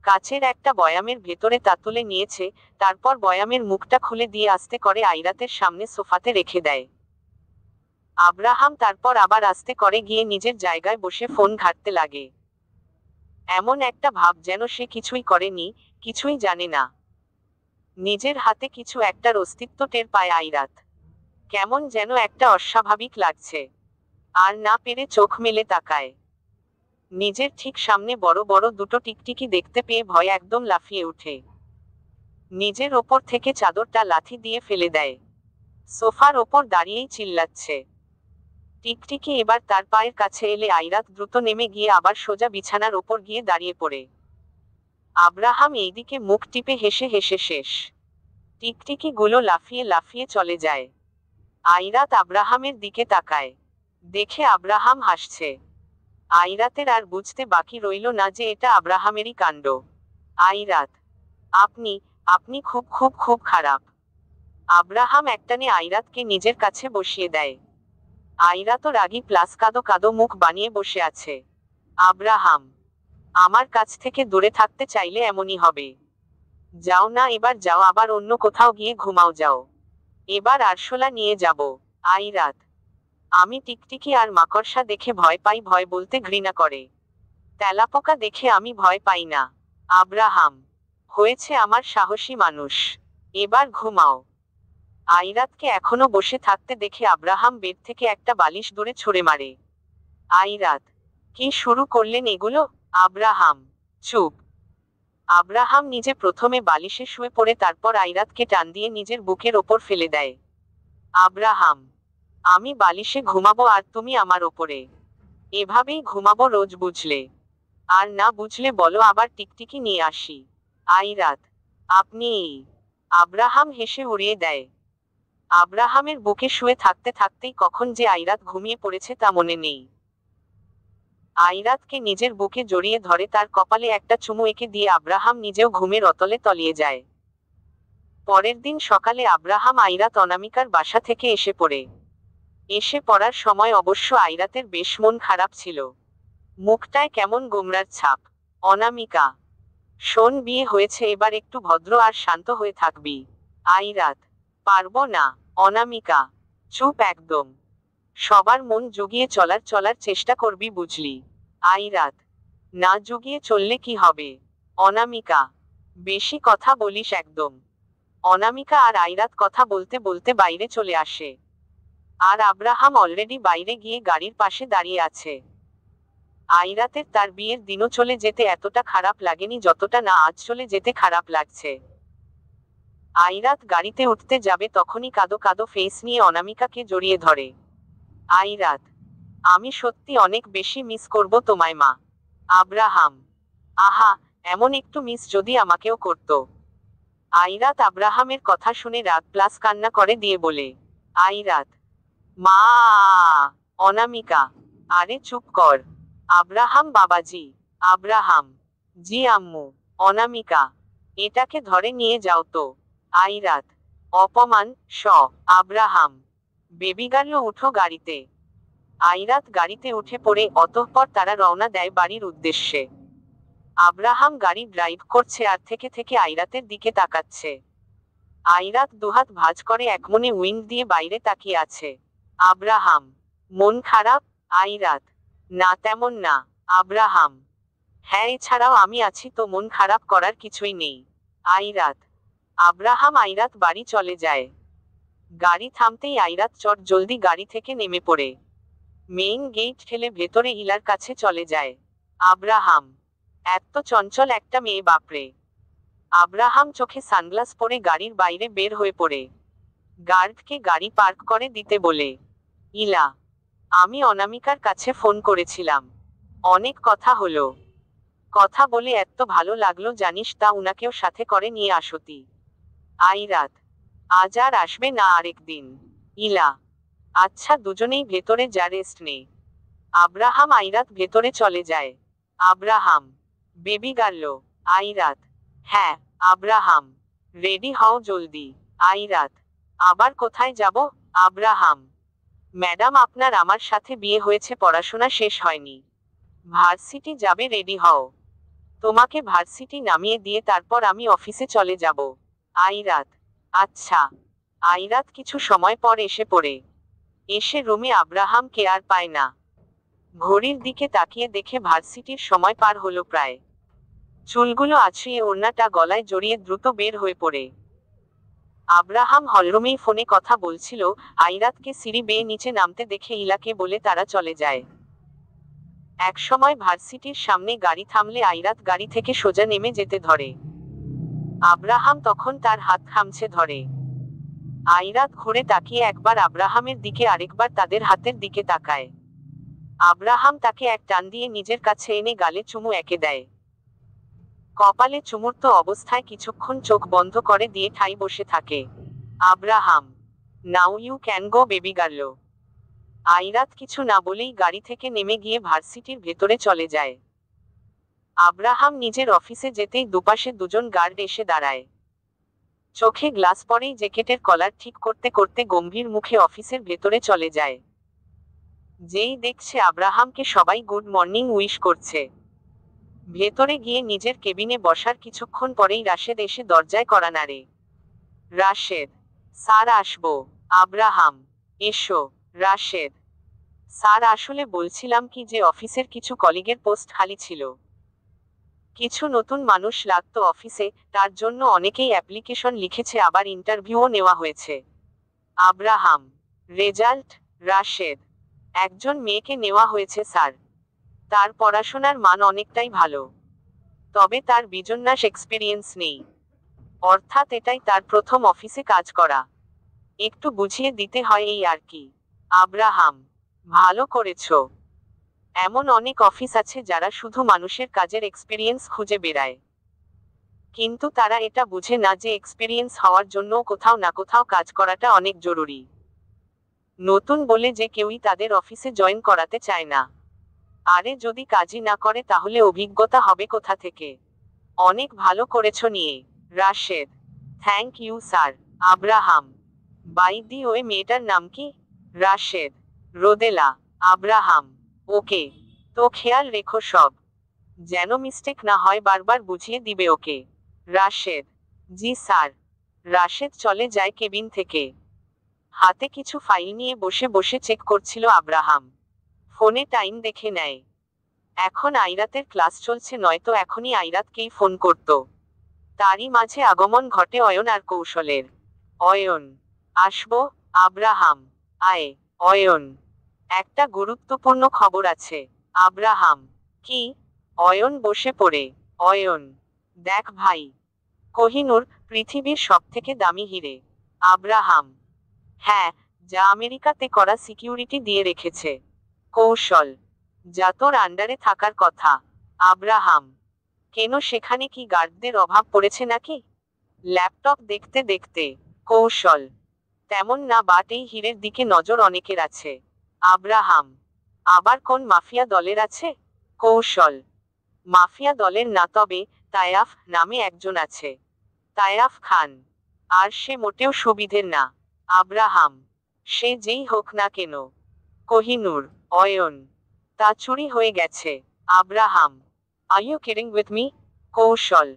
Speaker 1: কাচের একটা বয়ামের ভেতরে তা তুলে নিয়েছে, তারপর বয়ামের মুখটা খুলে দিয়ে আস্তে করে আইরাতের সামনে সোফাতে রেখে দেয়। আব্রাহাম তারপর আবার আস্তে করে গিয়ে নিজের জায়গায় বসে ফোন ঘাঁটতে লাগে। এমন একটা ভাব যেন সে কিছুই করেনি, কিছুই জানে না। নিজের হাতে কিছু একটার অস্তিত্ব টের পায় আইরাত। কেমন যেন একটা অস্বাভাবিক লাগছে। আর না পেরে চোখ মেলে তাকায়। নিজের ঠিক সামনে বড় বড় দুটো টিকটিকি দেখতে পেয়ে ভয় একদম লাফিয়ে ওঠে। নিজের ওপর থেকে চাদরটা লাথি দিয়ে ফেলে দেয়। সোফার ওপর দাঁড়িয়েই চিল্লাচ্ছে। টিকটিকি এবার তার পায়ের কাছে এলে আইরাত দ্রুত নেমে গিয়ে আবার সোজা বিছানার ওপর গিয়ে দাঁড়িয়ে পড়ে। আব্রাহাম এইদিকে মুখ টিপে হেসে হেসে শেষ। টিকটিকি গুলো লাফিয়ে লাফিয়ে চলে যায়। আইরাত আব্রাহামের দিকে তাকায়। দেখে আব্রাহাম হাসছে। আইরাতের আর বুঝতে বাকি রইল না যে এটা আব্রাহামেরই কাণ্ড। আইরাত, আপনি আপনি খুব খুব খুব খারাপ। আব্রাহাম একটানে আইরাতকে নিজের কাছে বসিয়ে দেয়। আইরাতও রাগী প্লাস কাদো কাদো মুখ বানিয়ে বসে আছে। আব্রাহাম, আমার কাছ থেকে দূরে থাকতে চাইলে এমনই হবে। যাও না, এবার যাও, আবার অন্য কোথাও গিয়ে ঘুমাও যাও। এবার আরশোলা নিয়ে যাব। আইরাত, আমি টিকটিকি আর মাকড়সা দেখে ভয় পাই, ভয় বলতে ঘৃণা করে। তেলাপোকা দেখে আমি ভয় পাই না। আব্রাহাম, হয়েছে আমার সাহসী মানুষ। এবার ঘুমাও। আইরাতকে এখনো বসে থাকতে দেখে আব্রাহাম বেড থেকে একটা বালিশ দূরে ছুঁড়ে মারে। আইরাত, কি শুরু করলেন এগুলো? আব্রাহাম, চুপ। আব্রাহাম নিজে প্রথমে বালিশে শুয়ে পড়ে তারপর আইরাতকে টান দিয়ে নিজের বুকের ওপর ফেলে দেয়। আব্রাহাম, আমি বালিশে ঘুমাবো আর তুমি আমার ওপরে। এভাবেই ঘুমাবো রোজ, বুঝলে? আর না বুঝলে বলো, আবার টিকটিকি নিয়ে আসি। আইরাত, আপনি। আব্রাহাম হেসে উড়িয়ে দেয়। আব্রাহামের বুকে শুয়ে থাকতে থাকতেই কখন যে আইরাত ঘুমিয়ে পড়েছে তা মনে নেই। আইরাতকে নিজের বুকে জড়িয়ে ধরে তার কপালে একটা চুমু এঁকে দিয়ে আব্রাহাম নিজেও ঘুমের অতলে তলিয়ে যায়। পরের দিন সকালে আব্রাহাম আইরাত অনামিকার বাসা থেকে এসে পড়ে। এসে পড়ার সময় অবশ্য আইরাতের বেশ মন খারাপ ছিল। মুখটায় কেমন গোমরার ছাপ। অনামিকা, শোন, বিয়ে হয়েছে, এবার একটু ভদ্র আর শান্ত হয়ে থাকবি। আইরাত, পারবো না। অনামিকা, চুপ একদম। সবার মন জুগিয়ে চলার চেষ্টা করবি, বুঝলি? আইরাত, না জুগিয়ে চললে কি হবে? অনামিকা, বেশি কথা বলিস একদম। অনামিকা আর আইরাত কথা বলতে বলতে বাইরে চলে আসে। আর আব্রাহাম অলরেডি বাইরে গিয়ে গাড়ির পাশে দাঁড়িয়ে আছে। আইরাতের তার বিয়ের দিনও চলে যেতে এতটা খারাপ লাগেনি যতটা না আজ চলে যেতে খারাপ লাগছে। আইরাত গাড়িতে উঠতে যাবে তখনই কাদো কাদো ফেস নিয়ে অনামিকাকে জড়িয়ে ধরে। আইরাত, আমি সত্যি অনেক বেশি মিস করব তোমায় মা। আব্রাহাম, আহা, এমন একটু মিস যদি আমাকেও করতো। আইরাত আব্রাহামের কথা শুনে রাগ প্লাস কান্না করে দিয়ে বলে। আইরাত, মা। অনামিকা, আরে চুপ কর। আব্রাহাম, বাবাজি। আব্রাহাম, জি আম্মু। অনামিকা, এটাকে ধরে নিয়ে যাও তো। আইরাত, অপমান। স। আব্রাহাম, বেবি গার্ল, উঠো গাড়িতে। আইরাত গাড়িতে উঠে পড়ে অতঃপর তারা রওনা দেয় বাড়ির উদ্দেশ্যে। আব্রাহাম গাড়ি ড্রাইভ করছে আর থেকে থেকে আইরাতের দিকে তাকাচ্ছে। আইরাত দুহাত ভাঁজ করে একমনে উইন্ড দিয়ে বাইরে তাকিয়ে আছে। আব্রাহাম, মন খারাপ? আইরাত, না তেমন না। আব্রাহাম, হ্যাঁ, এছাড়াও আমি আছি তো, মন খারাপ করার কিছুই নেই। আইরাত। আব্রাহাম আইরাত বাড়ি চলে যায়। গাড়ি থামতেই আইরাত চট জলদি গাড়ি থেকে নেমে পড়ে মেইন গেট ঠেলে ভেতরে ইলার কাছে চলে যায়। আব্রাহাম, এত চঞ্চল একটা মেয়ে, বাপরে। আব্রাহাম চোখে সানগ্লাস পরে গাড়ির বাইরে বের হয়ে পড়ে। গার্ডকে গাড়ি পার্ক করে দিতে বলে। ইলা, আমি অনামিকার কাছে ফোন করেছিলাম, অনেক কথা হলো। কথা বলে এত ভালো লাগলো জানিস, তা উনাকেও সাথে করে নিয়ে আসতি। আইরাত, আজ আর আসবে না, আরেকদিন। ইলা, আচ্ছা দুজনেই ভেতরে যা, রেস্ট নে। আব্রাহাম আইরাত ভেতরে চলে যায়। Abraham, baby girl. আইরাত, হ্যাঁ। আব্রাহাম, রেডি হও জলদি। আইরাত, আবার কোথায় যাব? আব্রাহাম, ম্যাডাম আপনার আমার সাথে বিয়ে হয়েছে, পড়াশোনা শেষ হয়নি। ভার্সিটি যাবে, রেডি হও। তোমাকে ভার্সিটি নামিয়ে দিয়ে তারপর আমি অফিসে চলে যাব। আইরাত, আচ্ছা। আইরাত কিছু সময় পর এসে পড়ে। এসে রুমে আব্রাহামকে আর পায় না। ঘড়ির দিকে তাকিয়ে দেখে ভার্সিটির সময় পার হলো প্রায়। চুলগুলো আছড়িয়ে ওড়নাটা গলায় জড়িয়ে দ্রুত বের হয়ে পড়ে। আব্রাহাম হলরুমেই ফোনে কথা বলছিল। আইরাতকে সিঁড়ি বেয়ে নিচে নামতে দেখে ইলাকে বলে তারা চলে যায়। একসময় ভার্সিটির সামনে গাড়ি থামলে আইরাত গাড়ি থেকে সোজা নেমে যেতে ধরে। আব্রাহাম তখন তার হাত খামছে ধরে। আইরাত ঘুরে তাকিয়ে একবার আব্রাহামের দিকে, আরেকবার তাদের হাতের দিকে তাকায়। আব্রাহাম তাকে এক টান দিয়ে নিজের কাছে এনে গালে চুমু এঁকে দেয়। কপালে চুমুর্ত অবস্থায় কিছুক্ষণ চোখ বন্ধ করে দিয়ে ঠাই বসে থাকে। Abraham, now you can go baby girl. Airat কিছু না বলেই গাড়ি থেকে নেমে গিয়ে ভার্সিটির ভেতরে চলে যায়। আব্রাহাম নিজের অফিসে যেতেই দুপাশে দুজন গার্ড এসে দাঁড়ায়। চোখে গ্লাস পরেই জ্যাকেটের কলার ঠিক করতে করতে গম্ভীর মুখে অফিসের ভেতরে চলে যায়। যেই দেখছে আব্রাহামকে সবাই গুড মর্নিং উইশ করছে। ভেতরে গিয়ে নিজের কেবিনে বসার কিছুক্ষণ পরেই রাশেদ এসে দরজায় কড়া নাড়ে। রাশেদ, স্যার আসবো। আব্রাহাম, এসো। রাশেদ, স্যার আসলে বলছিলাম কি যে অফিসের কিছু কলিগের পোস্ট খালি ছিল। কিছু নতুন মানুষ লাগতো অফিসে, তার জন্য অনেকেই অ্যাপ্লিকেশন লিখেছে, আবার ইন্টারভিউও নেওয়া হয়েছে। Abraham, result? রাশেদ, একজন মেয়েকে নেওয়া হয়েছে স্যার। তার পড়াশোনার মান অনেকটাই ভালো, তবে তার বিজন্যাস এক্সপিরিয়েন্স নেই। অর্থাৎ এটাই তার প্রথম অফিসে কাজ করা। একটু বুঝিয়ে দিতে হয় এই আর কি। আব্রাহাম, ভালো করেছো। এমন অনেক অফিস আছে যারা শুধু মানুষের কাজের এক্সপিরিয়েন্স খুঁজে বেড়ায়, কিন্তু তারা এটা বুঝে না যে এক্সপিরিয়েন্স হওয়ার জন্য কোথাও না কোথাও কাজ করাটা অনেক জরুরি। নতুন বলে যে কেউই তাদের অফিসে জয়েন করাতে চায় না। আরে যদি কাজই না করে তাহলে অভিজ্ঞতা হবে কোথা থেকে? অনেক ভালো করেছো নিয়ে। Rashed, thank you sir. Abraham, by the way মেয়েটার নাম কি? রাশেদ, রোদেলা। Abraham, okay. তো খেয়াল রেখো সব, যেন মিস্টেক না হয়, বারবার বুঝিয়ে দিবে ওকে। রাশেদ, জি স্যার। রাশেদ চলে যায় কেবিন থেকে। হাতে কিছু ফাইল নিয়ে বসে বসে চেক করছিল আব্রাহাম। ফোনে টাইম দেখে নেয়। এখন আইরাতের ক্লাস চলছে, নয়তো এখনই আইরাতকেই ফোন করত। তারই মাঝে আগমন ঘটে অয়ন আর কৌশলের। অয়ন, আসবো? আব্রাহাম, আয়। অয়ন, একটা গুরুত্বপূর্ণ খবর আছে। আব্রাহাম, কি? অয়ন বসে পড়ে। অয়ন, দেখ ভাই, কোহিনূর পৃথিবীর সবথেকে দামি হিরে। আব্রাহাম, হ্যাঁ, যা আমেরিকাতে করা সিকিউরিটি দিয়ে রেখেছে। কৌশল, যা তোর আন্ডারে থাকার কথা। আব্রাহাম, কেন, সেখানে কি গার্ডদের অভাব পড়েছে নাকি? ল্যাপটপ দেখতে দেখতে। কৌশল, তেমন না, বাট এই হীরের দিকে নজর অনেকের আছে। আব্রাহাম, আবার কোন মাফিয়া দলের আছে? কৌশল, মাফিয়া দলের না, তবে তায়াফ নামে একজন আছে। তায়াফ খান। আর সে মোটেও সুবিধের না। আব্রাহাম, সে যেই হোক না কেন। কোহিনূর, অয়ন, তা চুরি হয়ে গেছে। Abraham, are you kidding with me? Kaushal,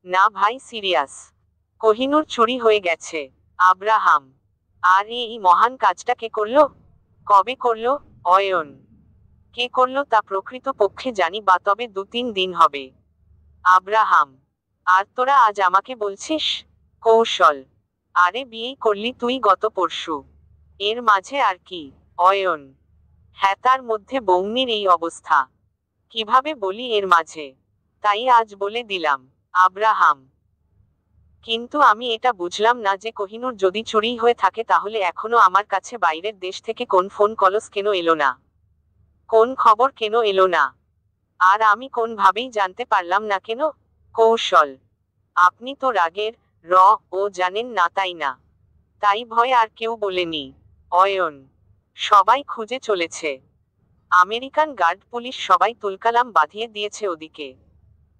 Speaker 1: না ভাই, সিরিয়াস। কোহিনূর চুরি হয়ে গেছে। আব্রাহাম, আর এই মহান কাজটা কে করলো? কবে করলো? অয়ন, কে করলো তা প্রকৃত পক্ষে জানি বা, তবে 2-3 দিন হবে। আব্রাহাম, আর তোরা আজ আমাকে বলছিস? কৌশল, আরে বিয়েই করলি তুই গত পরশু, এর মাঝে আর কি? অয়ন, হ্যাঁ, তার মধ্যে বৌনির এই অবস্থা, কিভাবে বলি এর মাঝে, তাই আজ বলে দিলাম। আব্রাহাম, কিন্তু আমি এটা বুঝলাম না যে কোহিনূর যদি চুরি হয়ে থাকে তাহলে এখনো আমার কাছে বাইরের দেশ থেকে কোন ফোন কলস কেন এলো না, কোন খবর কেন এলো না, আর আমি কোনভাবেই জানতে পারলাম না কেন? কৌশল। আপনি তো রাগের ও জানেন না তাই না? তাই ভয় আর কেউ বলেনি। অয়ন। সবাই খুঁজে চলেছে। আমেরিকান গার্ড পুলিশ সবাই তুলকালাম বাঁধিয়ে দিয়েছে ওদিকে।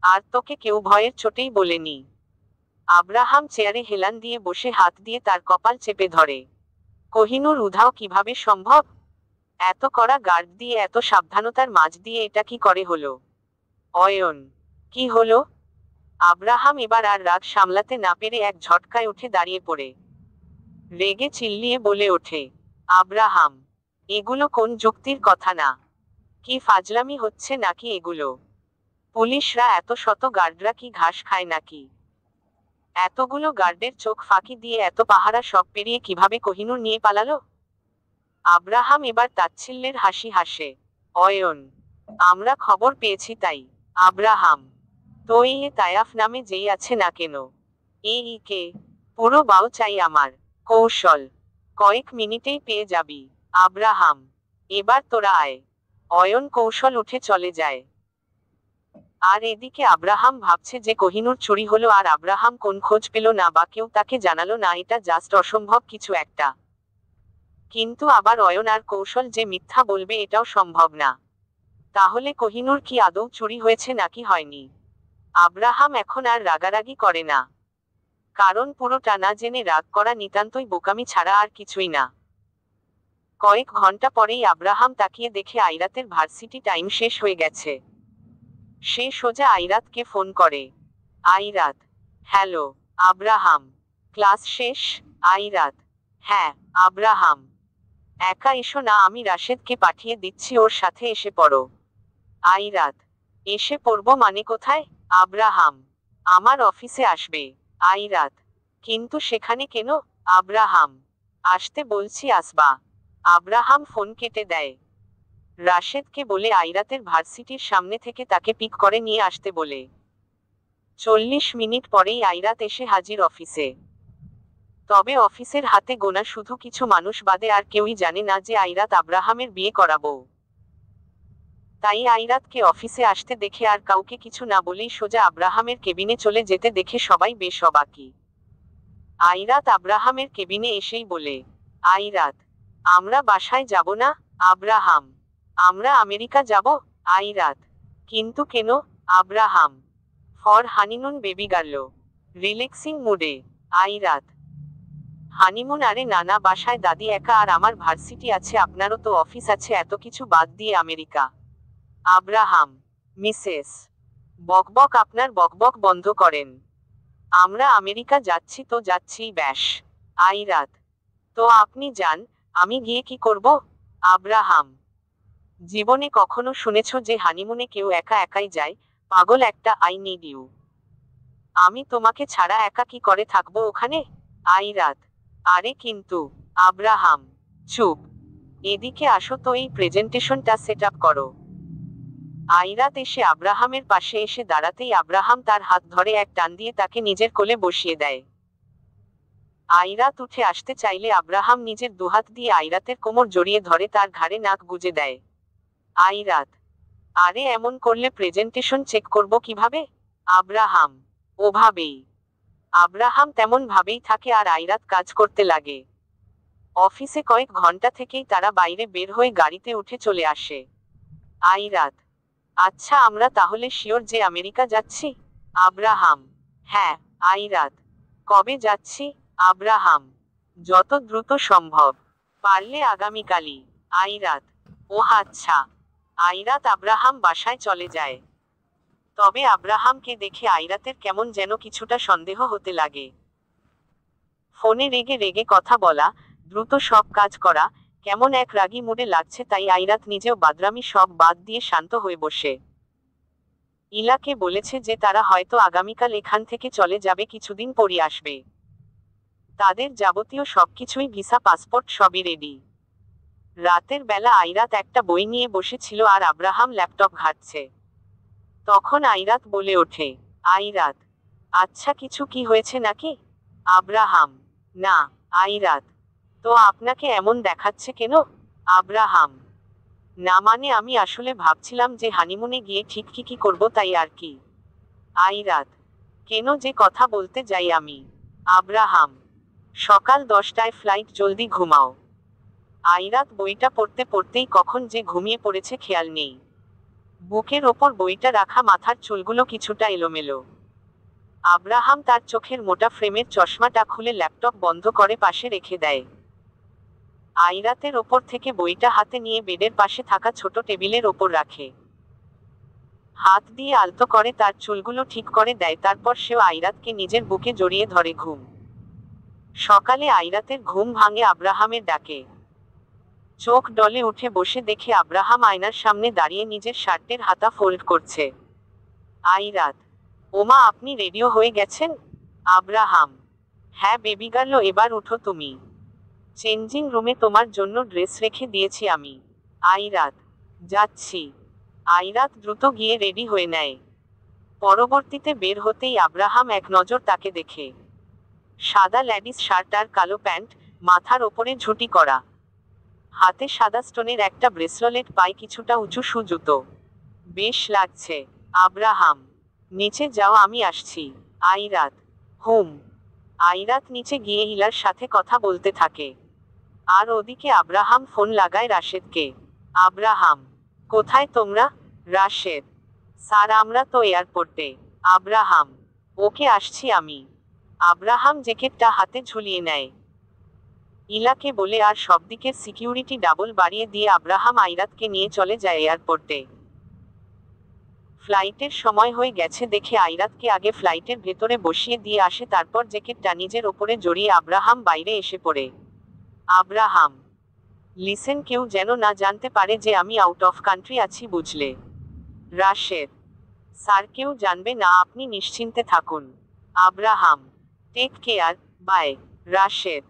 Speaker 1: আর তোকে কেউ ভয়ের চোটেই বলেনি। আব্রাহাম চেয়ারে হেলান দিয়ে বসে হাত দিয়ে তার কপাল চেপে ধরে। কোহিনূর উধাও কিভাবে সম্ভব? এত কড়া গার্ড দিয়ে এত সাবধানতার মাঝ দিয়ে এটা কি করে হলো? অয়ন। কি হলো? আব্রাহাম এবার আর রাগ সামলাতে না পেরে এক ঝটকায় উঠে দাঁড়িয়ে পড়ে রেগে চিল্লিয়ে বলে ওঠে, আব্রাহাম, এগুলো কোন যুক্তির কথা না? কি ফাজলামি হচ্ছে নাকি এগুলো? পুলিশরা এত শত গার্ডরা কি ঘাস খায় নাকি? এতগুলো গার্ডের চোখ ফাঁকি দিয়ে এত পাহারা সব পেরিয়ে কিভাবে কোহিনূর নিয়ে পালালো? আব্রাহাম এবার তাচ্ছিল্যের হাসি হাসে। অয়ন। আমরা খবর পেয়েছি তাই। আব্রাহাম। তো এই তায়াফ নামে যেই আছে না কেন? এই কে? পুরো বাও চাই আমার। কৌশল। কয়েক মিনিটেই পেয়ে যাবি। আব্রাহাম। এবার তোরা আয়। অয়ন কৌশল উঠে চলে যায়। আর এদিকে আব্রাহাম ভাবছে যে কোহিনূর চুরি হলো আর আব্রাহাম কোন খোঁজ পেল না বা কেউ তাকে জানালো না, এটা জাস্ট অসম্ভব কিছু একটা। কিন্তু আবার অয়ন আর কৌশল যে মিথ্যা বলবে এটাও সম্ভব না। তাহলে কোহিনূর কি আদৌ চুরি হয়েছে নাকি হয়নি? আব্রাহাম এখন আর রাগারাগি করে না। কারণ পুরোটা না জেনে রাগ করা নিতান্তই বোকামি ছাড়া আর কিছুই না। কয়েক ঘন্টা পরেই আব্রাহাম তাকিয়ে দেখে আইরাতের ভার্সিটি টাইম শেষ হয়ে গেছে। সে সোজা আইরাতকে ফোন করে। আইরাত। Hello Abraham. ক্লাস শেষ? আইরাত। হ্যাঁ আব্রাহাম। একা এসো না, আমি রাশেদকে পাঠিয়ে দিচ্ছি, ওর সাথে এসে পড়ো। আইরাত। এসে পড়ব মানে কোথায়? আব্রাহাম। আমার অফিসে আসবে। আইরাত। কিন্তু সেখানে কেন? আব্রাহাম। আসতে বলছি আসবা। আব্রাহাম ফোন কেটে দেয়। রাশেদকে বলে আইরাতের ভার্সিটির সামনে থেকে তাকে পিক করে নিয়ে আসতে বলে। 40 মিনিট পরেই আইরাত এসে হাজির অফিসে। তবে অফিসের হাতে গোনা শুধু কিছু মানুষ বাদে আর কেউই জানে না যে আইরাত আব্রাহামের বিয়ে করাবো। তাই আইরাতকে অফিসে আসতে দেখে আর কাউকে কিছু না বলেই সোজা আব্রাহামের কেবিনে চলে যেতে দেখে সবাই বেশ অবাকি। আইরাত আব্রাহামের কেবিনে এসেই বলে, আইরাত, আমরা বাসায় যাব না? আব্রাহাম। আমরা আমেরিকা যাব? আইরাত। কিন্তু কেন? Abraham. For honeymoon baby girl. Relaxing মুডে। আইরাত। হানিমুন? আরে নানা, বাসায় দাদি একা আর আমার ভার্সিটি আছে, আপনারও তো অফিস আছে, এত কিছু বাদ দিয়ে আমেরিকা। আব্রাহাম। মিসেস। বকবক, আপনার বকবক বন্ধ করেন। আমরা আমেরিকা যাচ্ছি তো যাচ্ছিই ব্যাস। আইরাত। তো আপনি যান, আমি গিয়ে কি করব? আব্রাহাম। জীবনে কখনো শুনেছ যে হানিমুনে কেউ একা একাই যায়? পাগল একটা, আই নিড ইউ। আমি তোমাকে ছাড়া একা কি করে থাকবো ওখানে? আইরাত। আরে কিন্তু। আব্রাহাম। চুপ। এদিকে আসো তো, এই প্রেজেন্টেশনটা সেট আপ করো। আইরাত এসে আব্রাহামের পাশে এসে দাঁড়াতেই আব্রাহাম তার হাত ধরে এক টান দিয়ে তাকে নিজের কোলে বসিয়ে দেয়। আইরাত উঠে আসতে চাইলে আব্রাহাম নিজের দুহাত দিয়ে আইরাতের কোমর জড়িয়ে ধরে তার ঘাড়ে নাক গুজে দেয়। আইরাত। আরে এমন করলে প্রেজেন্টেশন চেক করব কিভাবে? আব্রাহাম। ওভাবেই। আব্রাহাম তেমন ভাবেই থাকে আর আইরাত কাজ করতে লাগে। অফিসে কয়েক ঘন্টা থেকেই তারা বাইরে বের হয়ে গাড়িতে উঠে চলে আসে। আইরাত। আচ্ছা, আমরা তাহলে শিওর যে আমেরিকা যাচ্ছি? আব্রাহাম। হ্যাঁ। আইরাত। কবে যাচ্ছি? আব্রাহাম। যত দ্রুত সম্ভব। পারলে আগামীকালই। আইরাত। ওহ আচ্ছা। আইরাত আব্রাহাম বাসায় চলে যায়। তবে আব্রাহামকে দেখে আইরাতের কেমন যেন কিছুটা সন্দেহ হতে লাগে। ফোনে রেগে রেগে কথা বলা, দ্রুত সব কাজ করা, কেমন এক রাগী মুডে লাগছে, তাই আইরাত নিজেও বাদরামি সব বাদ দিয়ে শান্ত হয়ে বসে। ইলাকে বলেছে যে তারা হয়তো আগামীকাল এখান থেকে চলে যাবে, কিছুদিন পরই আসবে। তাদের যাবতীয় সবকিছুই, ভিসা পাসপোর্ট সবই রেডি। রাতের বেলা আইরাত একটা বই নিয়ে বসেছিল আর আব্রাহাম ল্যাপটপ ঘাঁটছে। তখন আইরাত বলে ওঠে, আইরাত, আচ্ছা, কিছু কি হয়েছে নাকি? আব্রাহাম: না, আইরাত। তো আপনাকে এমন দেখাচ্ছে কেন? আব্রাহাম: না মানে আমি আসলে ভাবছিলাম যে হানিমুনে গিয়ে ঠিক কি করব তাই আর কি। আইরাত: কেন যে কথা বলতে যাই আমি। আব্রাহাম: সকাল 10টায় ফ্লাইট, জলদি ঘুমাও। আইরাত বইটা পড়তে পড়তেই কখন যে ঘুমিয়ে পড়েছে খেয়াল নেই। বুকের ওপর বইটা রাখা মাথার চুলগুলো কিছুটা এলোমেলো। আব্রাহাম তার চোখের মোটা ফ্রেমের চশমাটা খুলে ল্যাপটপ বন্ধ করে পাশে রেখে দেয়। আইরাতের ওপর থেকে বইটা হাতে নিয়ে বেডের পাশে থাকা ছোট টেবিলের ওপর রাখে। হাত দিয়ে আলতো করে তার চুলগুলো ঠিক করে দেয়, তারপর সেও আইরাতকে নিজের বুকে জড়িয়ে ধরে ঘুম। সকালে আইরাতের ঘুম ভাঙে আব্রাহামের ডাকে। চোখ ডলে উঠে বসে দেখে আব্রাহাম আয়নার সামনে দাঁড়িয়ে নিজের শার্টের হাতা ফোল্ড করছে। আইরাত: ওমা, আপনি রেডিও হয়ে গেছেন? আব্রাহাম: হ্যাঁ বেবি গার্ল, এবার উঠো তুমি। চেঞ্জিং রুমে তোমার জন্য ড্রেস রেখে দিয়েছি আমি। আইরাত: যাচ্ছি। আইরাত দ্রুত গিয়ে রেডি হয়ে নেয়। পরবর্তীতে বের হতেই আব্রাহাম এক নজর তাকে দেখে। সাদা ল্যাডিস শার্ট আর কালো প্যান্ট, মাথার ওপরে ঝুঁটি করা, হাতে সাদা স্টোনের একটা ব্রেসলেট, পায়ে কিছুটা উঁচু শু জুতো। বেশ লাগছে। আব্রাহাম: নিচে যাও, আমি আসছি। আইরাত: হুম। আইরাত নিচে গিয়ে ইলার সাথে কথা বলতে থাকে। আর ওদিকে আব্রাহাম ফোন লাগায় রাশেদকে। আব্রাহাম: কোথায় তোমরা? রাশেদ: স্যার, আমরা তো এয়ারপোর্টে। আব্রাহাম: ওকে, আসছি আমি। আব্রাহাম জ্যাকেটটা হাতে ঝুলিয়ে নেয়। ইলাকে বলে আর সবদিকের সিকিউরিটি ডাবল বাড়িয়ে দিয়ে আব্রাহাম আইরাতকে নিয়ে চলে যায় এয়ারপোর্টে। ফ্লাইটের সময় হয়ে গেছে দেখে আইরাতকে আগে ফ্লাইটের ভেতরে বসিয়ে দিয়ে আসে, তারপর জ্যাকেটটা নিজের ওপরে জড়িয়ে আব্রাহাম বাইরে এসে পড়ে। আব্রাহাম: লিসেন, কেউ যেন না জানতে পারে যে আমি আউট অফ কান্ট্রি আছি, বুঝলে? রাশেদ: স্যার, কেউ জানবে না, আপনি নিশ্চিন্তে থাকুন। Abraham: take care, bye. Rashed: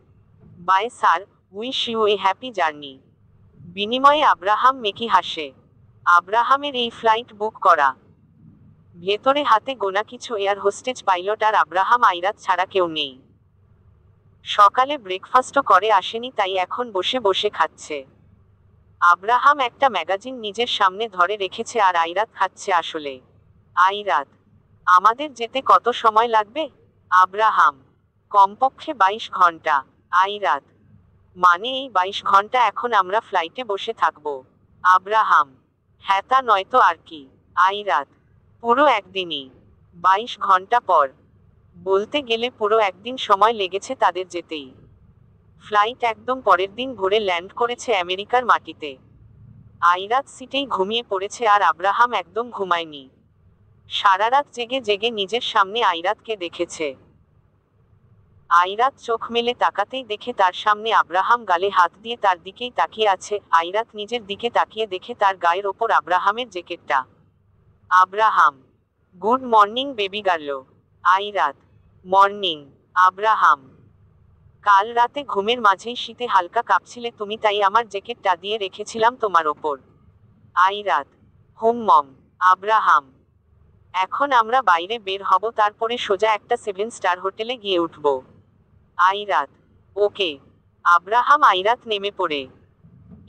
Speaker 1: bye sir, wish you a happy journey. বিনিময়ে আব্রাহাম মেকি হাসে। আব্রাহামের এই ফ্লাইট বুক করা। ভেতরে হাতে গোনা কিছু এয়ার হোস্টেজ, পাইলট আর আব্রাহাম আইরাত ছাড়া কেউ নেই। সকালে ব্রেকফাস্টও করে আসেনি, তাই এখন বসে বসে খাচ্ছে। আব্রাহাম একটা ম্যাগাজিন নিজের সামনে ধরে রেখেছে আর আইরাত খাচ্ছে আসলে। আইরাত: আমাদের যেতে কত সময় লাগবে? আব্রাহাম: কমপক্ষে 22 ঘন্টা। আইরাত: মানে এই 22 ঘন্টা এখন আমরা ফ্লাইটে বসে থাকবো? আব্রাহাম: হ্যাঁ, তা নয়তো আর কি। আইরাত: পুরো একদিনই? 22 ঘন্টা পর? বলতে গেলে পুরো একদিন সময় লেগেছে তাদের যেতেই। ফ্লাইট একদম পরের দিন ভোরে ল্যান্ড করেছে আমেরিকার মাটিতে। আইরাত সিটেই ঘুমিয়ে পড়েছে আর আব্রাহাম একদম ঘুমায়নি। সারা রাত জেগে জেগে নিজের সামনে আইরাতকে দেখেছে। আইরাত চোখ মেলে তাকাতেই দেখে তার সামনে আব্রাহাম গালে হাত দিয়ে তার দিকেই তাকিয়ে আছে। আইরাত নিজের দিকে তাকিয়ে দেখে তার গায়ের ওপর আব্রাহামের জ্যাকেটটা। Abraham: good morning baby girl. Airat: morning. Abraham: কাল রাতে ঘুমের মাঝেই শীতে হালকা কাঁপছিলে তুমি, তাই আমার জ্যাকেটটা দিয়ে রেখেছিলাম তোমার ওপর। আইরাত: হুম মম। আব্রাহাম: এখন আমরা বাইরে বের হব, তারপরে সোজা একটা 7 স্টার হোটেলে গিয়ে উঠব। আইরাত: ওকে। আব্রাহাম আইরাত নেমে পড়ে।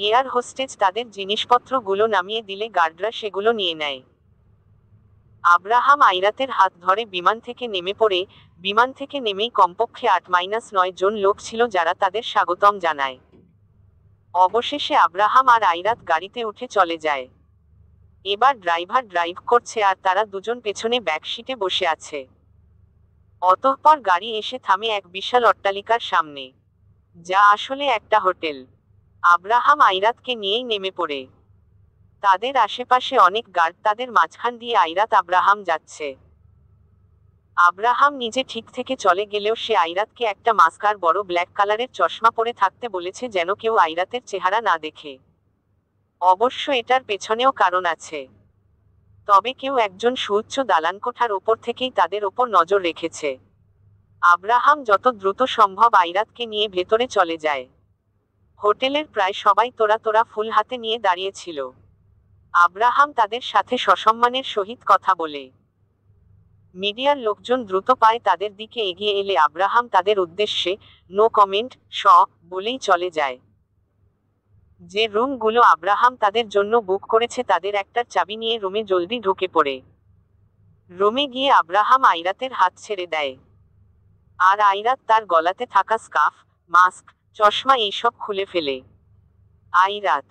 Speaker 1: এয়ার হোস্টেজ তাদের জিনিসপত্রগুলো নামিয়ে দিলে গার্ডরা সেগুলো নিয়ে নেয়। আব্রাহাম আইরাতের হাত ধরে বিমান থেকে নেমে পড়ে। বিমান থেকে নেমেই কমপক্ষে 8-9 জন লোক ছিল যারা তাদের স্বাগতম জানায়। অবশেষে আব্রাহাম আর আইরাত গাড়িতে উঠে চলে যায়। এবার ড্রাইভার ড্রাইভ করছে আর তারা দুজন পেছনে ব্যাক সিটে বসে আছে। অতঃপর গাড়ি এসে থামে এক বিশাল অট্টালিকার সামনে, যা আসলে একটা হোটেল। আব্রাহাম আইরাতকে নিয়েই নেমে পড়ে। তাদের আশেপাশে অনেক গার্ড, তাদের মাঝখান দিয়ে আইরাত আব্রাহাম যাচ্ছে। আব্রাহাম নিজে ঠিক থেকে চলে গেলেও সে আইরাতকে একটা মাস্ক আর বড় ব্ল্যাক কালারের চশমা পরে থাকতে বলেছে, যেন কেউ আইরাতের চেহারা না দেখে। অবশ্য এটার পেছনেও কারণ আছে। তবে কেউ একজন সুউচ্চ দালানকোঠার ওপর থেকেই তাদের ওপর নজর রেখেছে। আব্রাহাম যত দ্রুত সম্ভব আইরাতকে নিয়ে ভেতরে চলে যায়। হোটেলের প্রায় সবাই তোরা তোরা ফুল হাতে নিয়ে দাঁড়িয়েছিল। আব্রাহাম তাদের সাথে সসম্মানের সহিত কথা বলে। মিডিয়ার লোকজন দ্রুত পায় তাদের দিকে এগিয়ে এলে আব্রাহাম তাদের উদ্দেশ্যে নো কমেন্ট বলেই চলে যায়। যে রুমগুলো আব্রাহাম তাদের জন্য বুক করেছে তাদের একটার চাবি নিয়ে রুমে জলদি ঢুকে পড়ে। রুমে গিয়ে আব্রাহাম আইরাতের হাত ছেড়ে দেয়, আর আইরাত তার গলাতে থাকা স্কার্ফ, মাস্ক, চশমা এইসব খুলে ফেলে। আইরাত: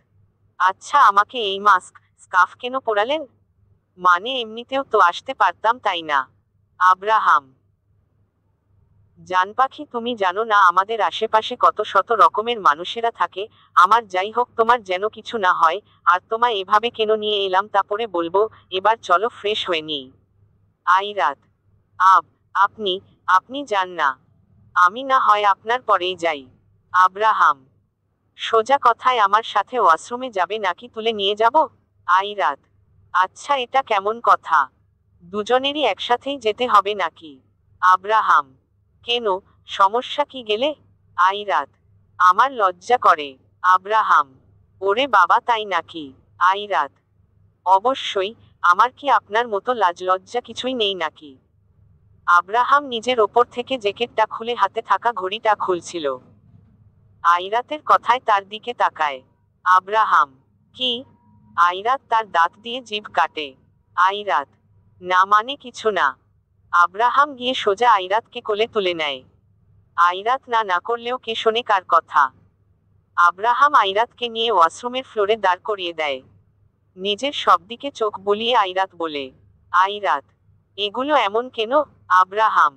Speaker 1: আচ্ছা, আমাকে এই মাস্ক, স্কার্ফ কেন পরালেন? মানে এমনিতেও তো আসতে পারতাম, তাই না? আব্রাহাম: জানপাখি, তুমি জানো না আমাদের আশেপাশে কত শত রকমের মানুষেরা থাকে। আমার যাই হোক, তোমার যেন কিছু না হয়। আর তোমায় এভাবে কেন নিয়ে এলাম তা পরে বলবো, এবার চলো ফ্রেশ হয়ে নিই। আইরাত: আপনি আপনি যান না, আমি না হয় আপনার পরেই যাই। আব্রাহাম: সোজা কথায় আমার সাথে ওয়াশরুমে যাবে নাকি তুলে নিয়ে যাব? আইরাত: আচ্ছা, এটা কেমন কথা? দুজনেরই একসাথেই যেতে হবে নাকি? আব্রাহাম: কেন, সমস্যা কি গেলে? আইরাত: আমার লজ্জা করে। আব্রাহাম: ওরে বাবা, তাই নাকি? আইরাত: অবশ্যই, আমার কি আপনার মতো লাজ লজ্জা কিছুই নেই নাকি? আব্রাহাম নিজের ওপর থেকে জ্যাকেটটা খুলে হাতে থাকা ঘড়িটা খুলছিল। আইরাতের কথায় তার দিকে তাকায়। আব্রাহাম: কি? আইরাত তার দাঁত দিয়ে জিভ কাটে। আইরাত: না, মানে কিছু না। আব্রাহাম গিয়ে সোজা আইরাতকে কোলে তুলে নেয়। আইরাত না করলেও কে শোনে কার কথা? আব্রাহাম আইরাতকে নিয়ে ওয়াশরুমের ফ্লোরে দাঁড় করিয়ে দেয়। নিজের সব দিকে চোখ বুলিয়ে আইরাত বলে। আইরাত: এগুলো এমন কেন? আব্রাহাম: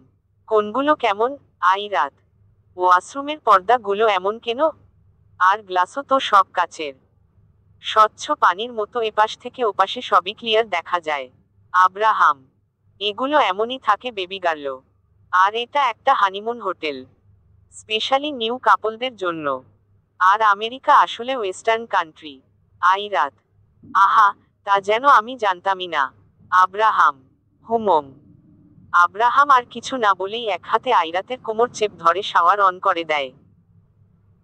Speaker 1: কোনগুলো কেমন? আইরাত: ওয়াশরুমের পর্দাগুলো এমন কেন? আর গ্লাসও তো সব কাচের, স্বচ্ছ পানির মতো, এপাশ থেকে ওপাশে সবই ক্লিয়ার দেখা যায়। আব্রাহাম: এগুলো এমনই থাকে বেবি গার্ল। আর এটা একটা হানিমুন হোটেল, স্পেশালি নিউ কাপলদের জন্য। আর আমেরিকা আসলে ওয়েস্টার্ন কান্ট্রি। আইরাত: আহা, তা যেন আমি জানতামই না। আব্রাহাম: হুমম। আব্রাহাম আর কিছু না বলেই এক হাতে আইরাতের কোমর চেপ ধরে শাওয়ার অন করে দেয়।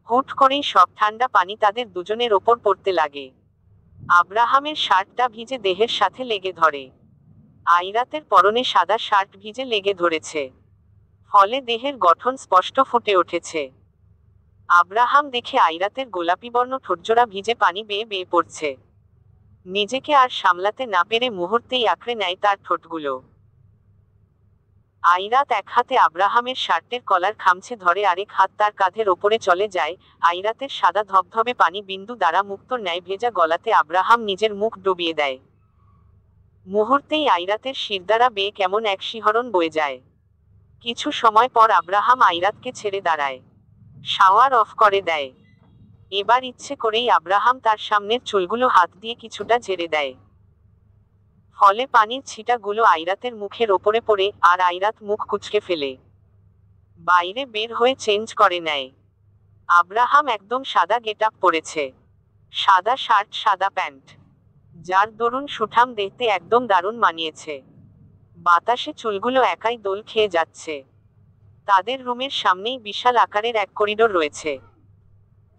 Speaker 1: হুট করেই সব ঠান্ডা পানি তাদের দুজনের ওপর পড়তে লাগে। আব্রাহামের শার্টটা ভিজে দেহের সাথে লেগে ধরে। আইরাতের পরনে সাদা শার্ট ভিজে লেগে ধরেছে, ফলে দেহের গঠন স্পষ্ট ফুটে উঠেছে। আব্রাহাম দেখে আইরাতের গোলাপিবর্ণ ঠোঁটজোড়া ভিজে পানি বেয়ে বেয়ে পড়ছে। নিজেকে আর সামলাতে না পেরে মুহূর্তেই আঁকড়ে নেয় তার ঠোঁটগুলো। আইরাত এক হাতে আব্রাহামের শার্টের কলার খামছে ধরে, আরেক হাত তার কাঁধের ওপরে চলে যায়। আইরাতের সাদা ধবধবে পানি বিন্দু দ্বারা মুক্তোর ন্যায় ভেজা গলাতে আব্রাহাম নিজের মুখ ডুবিয়ে দেয়। মুহূর্তেই আইরাতের শিরদাঁড়া বেয়ে কেমন এক শিহরণ বয়ে যায়। কিছু সময় পর আব্রাহাম আইরাতকে ছেড়ে দাঁড়ায়, শাওয়ার অফ করে দেয়। এবার ইচ্ছে করেই আব্রাহাম তার সামনের চুলগুলো হাত দিয়ে কিছুটা ঝেড়ে দেয়, ফলে পানির ছিটাগুলো আইরাতের মুখের ওপরে পড়ে, আর আইরাত মুখ কুঁচকে ফেলে বাইরে বের হয়ে চেঞ্জ করে নেয়। আব্রাহাম একদম সাদা গেটআপ পরেছে, সাদা শার্ট, সাদা প্যান্ট, যার দরুন সুঠাম দেখতে একদম দারুণ মানিয়েছে। বাতাসে চুলগুলো একাই দোল খেয়ে যাচ্ছে। তাদের রুমের সামনেই বিশাল আকারের এক করিডোর রয়েছে,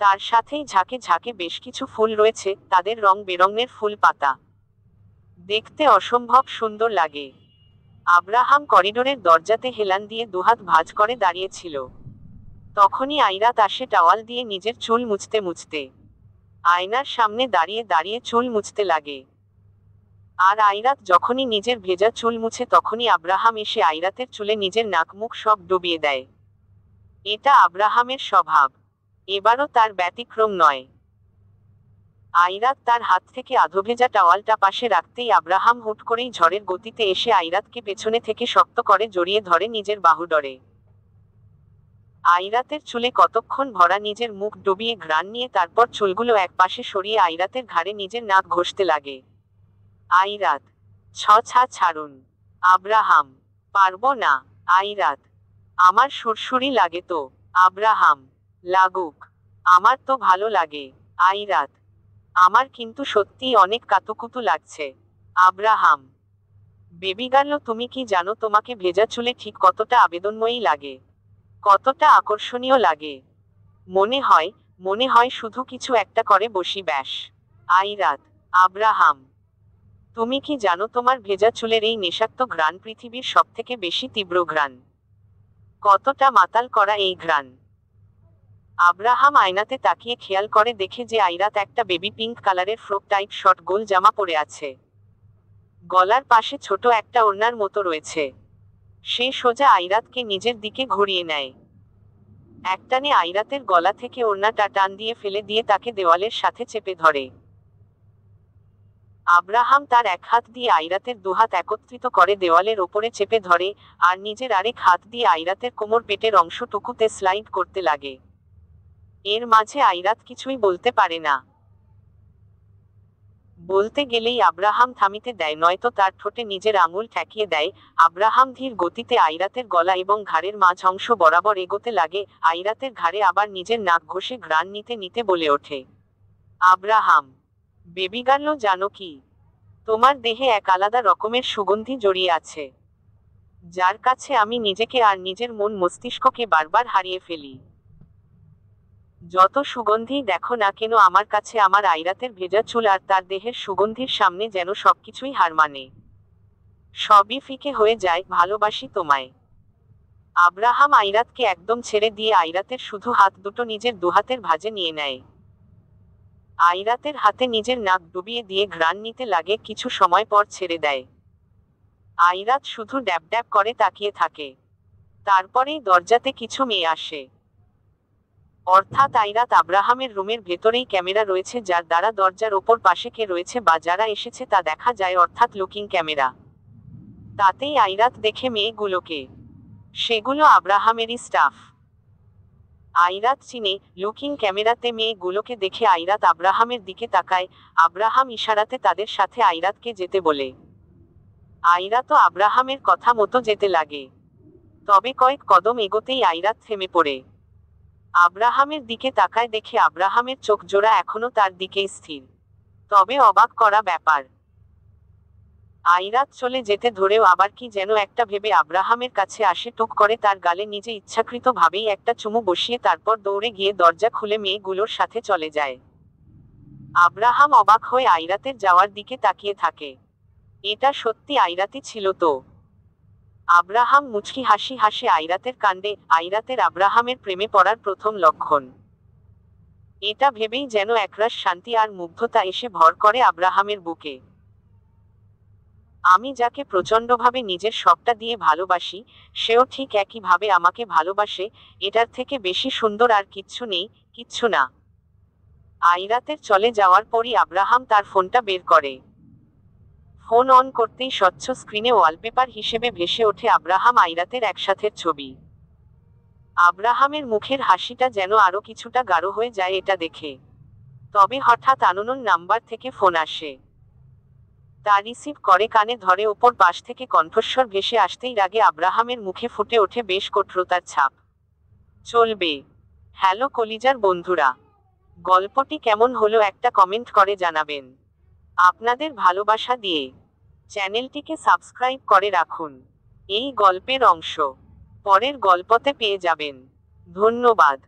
Speaker 1: তার সাথেই ঝাঁকে ঝাঁকে বেশ কিছু ফুল রয়েছে, তাদের রং বেরঙের ফুল পাতা, দেখতে অসম্ভব সুন্দর লাগে। আব্রাহাম করিডোরের দরজাতে হেলান দিয়ে দুহাত ভাঁজ করে দাঁড়িয়েছিল। তখনই আইরাত আসে টাওয়াল দিয়ে নিজের চুল মুছতে মুছতে। আয়নার সামনে দাঁড়িয়ে দাঁড়িয়ে চুল মুছতে লাগে। আর আইরাত যখনই নিজের ভেজা চুল মুছে তখনই আব্রাহাম এসে আইরাতের চুলে নিজের নাক মুখ সব ডুবিয়ে দেয়। এটা আব্রাহামের স্বভাব, এবারও তার ব্যতিক্রম নয়। আইরাত তার হাত থেকে আধভেজা টাওয়ালটা পাশে রাখতেই আব্রাহাম হুট করেই ঝড়ের গতিতে এসে আইরাতকে পেছনে থেকে শক্ত করে জড়িয়ে ধরে নিজের বাহুডরে। আইরাতের চুলে কতক্ষণ ভরা নিজের মুখ ডুবিয়ে ঘ্রাণ নিয়ে তারপর চুলগুলো এক পাশে সরিয়ে আইরাতের ঘাড়ে নিজের নাক ঘষতে লাগে। আইরাত: ছাড়ুন। আব্রাহাম: পারবো না। আইরাত: আমার সুরসুরি লাগে তো। আব্রাহাম: লাগুক, আমার তো ভালো লাগে। আইরাত: আমার কিন্তু সত্যিই অনেক কাতুকুতু লাগছে। আব্রাহাম: বেবি গার্ল, তুমি কি জানো তোমাকে ভেজা চুলে ঠিক কতটা আবেদনময়ী লাগে, কতটা আকর্ষণীয় লাগে? মনে হয় শুধু কিছু একটা করে বসি ব্যাস। আইরাত: আব্রাহাম: তুমি কি জানো তোমার ভেজা চুলের এই নেশাক্ত ঘ্রাণ পৃথিবীর সবথেকে বেশি তীব্র ঘ্রাণ? কতটা মাতাল করা এই ঘ্রাণ! আব্রাহাম আয়নাতে তাকিয়ে খেয়াল করে দেখে যে আইরাত একটা বেবি পিঙ্ক কালারের ফ্রক টাইপ শর্ট গোল জামা পরে আছে। গলার পাশে ছোট একটা ওড়নার মতো রয়েছে। সে সোজা আইরাতকে নিজের দিকে ঘুরিয়ে নেয়। একটানে আইরাতের গলা থেকে ওড়নাটা টান দিয়ে ফেলে দিয়ে তাকে দেওয়ালের সাথে চেপে ধরে। আব্রাহাম তার এক হাত দিয়ে আইরাতের দুহাত একত্রিত করে দেওয়ালের ওপরে চেপে ধরে, আর নিজের আরেক হাত দিয়ে আইরাতের কোমর পেটের অংশটুকুতে স্লাইড করতে লাগে। এর মাঝে আইরাত কিছুই বলতে পারে না। বলতে গেলেই আব্রাহাম থামিতে দেয়, নয়তো তার ঠোঁটে নিজের আঙুল ঠেকিয়ে দেয়। আব্রাহাম ধীর গতিতে আইরাতের গলা এবং ঘাড়ের মাঝ অংশ বরাবর এগোতে লাগে। আইরাতের ঘাড়ে আবার নিজের নাক ঘষে ঘ্রাণ নিতে নিতে বলে ওঠে, আব্রাহাম, বেবি গার্ল, জানো কি, তোমার দেহে এক আলাদা রকমের সুগন্ধি জড়িয়ে আছে, যার কাছে আমি নিজেকে আর নিজের মন মস্তিষ্ককে বারবার হারিয়ে ফেলি। যত সুগন্ধিই দেখো না কেন আমার কাছে আমার আইরাতের ভেজা চুল আর তার দেহের সুগন্ধির সামনে যেন সবকিছুই হার মানে। সবই ফিকে হয়ে যায়। ভালোবাসি তোমায়। আব্রাহাম আইরাতকে একদম ছেড়ে দিয়ে আইরাতের শুধু হাত দুটো নিজের দুহাতের ভাঁজে নিয়ে নেয়। আইরাতের হাতে নিজের নাক ডুবিয়ে দিয়ে ঘ্রাণ নিতে লাগে, কিছু সময় পর ছেড়ে দেয়। আইরাত শুধু ড্যাব ড্যাব করে তাকিয়ে থাকে। তারপরেই দরজাতে কিছু মেয়ে আসে। অর্থাৎ আইরাত আব্রাহামের রুমের ভেতরেই ক্যামেরা রয়েছে, যার দ্বারা দরজার ওপর পাশে কে রয়েছে বা যারা এসেছে তা দেখা যায়, অর্থাৎ লুকিং ক্যামেরা। তাতেই আইরাত দেখে মেয়েগুলোকে। সেগুলো আব্রাহামেরই স্টাফ। আইরাত চিনে লুকিং ক্যামেরাতে মেয়েগুলোকে দেখে আইরাত আব্রাহামের দিকে তাকায়। আব্রাহাম ইশারাতে তাদের সাথে আইরাতকে যেতে বলে। আইরাতও আব্রাহামের কথা মতো যেতে লাগে। তবে কয়েক কদম এগোতেই আইরাত থেমে পড়ে। আব্রাহামের দিকে তাকায়, দেখে আব্রাহামের চোখ জোড়া এখনো তার দিকেই স্থির। তবে অবাক করা ব্যাপার, আইরাত চলে যেতে ধরেও আবার কি যেন একটা ভেবে আব্রাহামের কাছে আসে, টুক করে তার গালে নিজে ইচ্ছাকৃত ভাবেই একটা চুমু বসিয়ে তারপর দৌড়ে গিয়ে দরজা খুলে মেয়েগুলোর সাথে চলে যায়। আব্রাহাম অবাক হয়ে আইরাতের যাওয়ার দিকে তাকিয়ে থাকে। এটা সত্যি আইরাতই ছিল তো? আব্রাহাম মুচকি হাসি হাসে আইরাতের কাণ্ডে। আইরাতের আব্রাহামের প্রেমে পড়ার প্রথম লক্ষণ। এটা ভেবেই যেন একরাশ শান্তি আর মুগ্ধতা এসে ভর করে আব্রাহামের বুকে। আমি যাকে প্রচণ্ডভাবে নিজের সবটা দিয়ে ভালোবাসি, সেও ঠিক একইভাবে আমাকে ভালোবাসে। এটার থেকে বেশি সুন্দর আর কিচ্ছু নেই, কিচ্ছু না। আইরাতের চলে যাওয়ার পরই আব্রাহাম তার ফোনটা বের করে। ফোন অন করতেই স্বচ্ছ স্ক্রিনে ওয়ালপেপার হিসেবে ভেসে ওঠে আব্রাহাম আইরাতের একসাথের ছবি। আব্রাহামের মুখের হাসিটা যেন আরো কিছুটা গাঢ় হয়ে যায় এটা দেখে। তবে হঠাৎ আননোন নাম্বার থেকে ফোন আসে। তা রিসিভ করে কানে ধরে, ওপর পাশ থেকে কণ্ঠস্বর ভেসে আসতেই রাগে আব্রাহামের মুখে ফুটে ওঠে বেশ কঠোরতার ছাপ। চলবে। হ্যালো কলিজার বন্ধুরা, গল্পটি কেমন হলো একটা কমেন্ট করে জানাবেন। আপনাদের ভালোবাসা দিয়ে চ্যানেলটিকে সাবস্ক্রাইব করে রাখুন। এই গল্পের অংশ পরের গল্পতে পেয়ে যাবেন। ধন্যবাদ।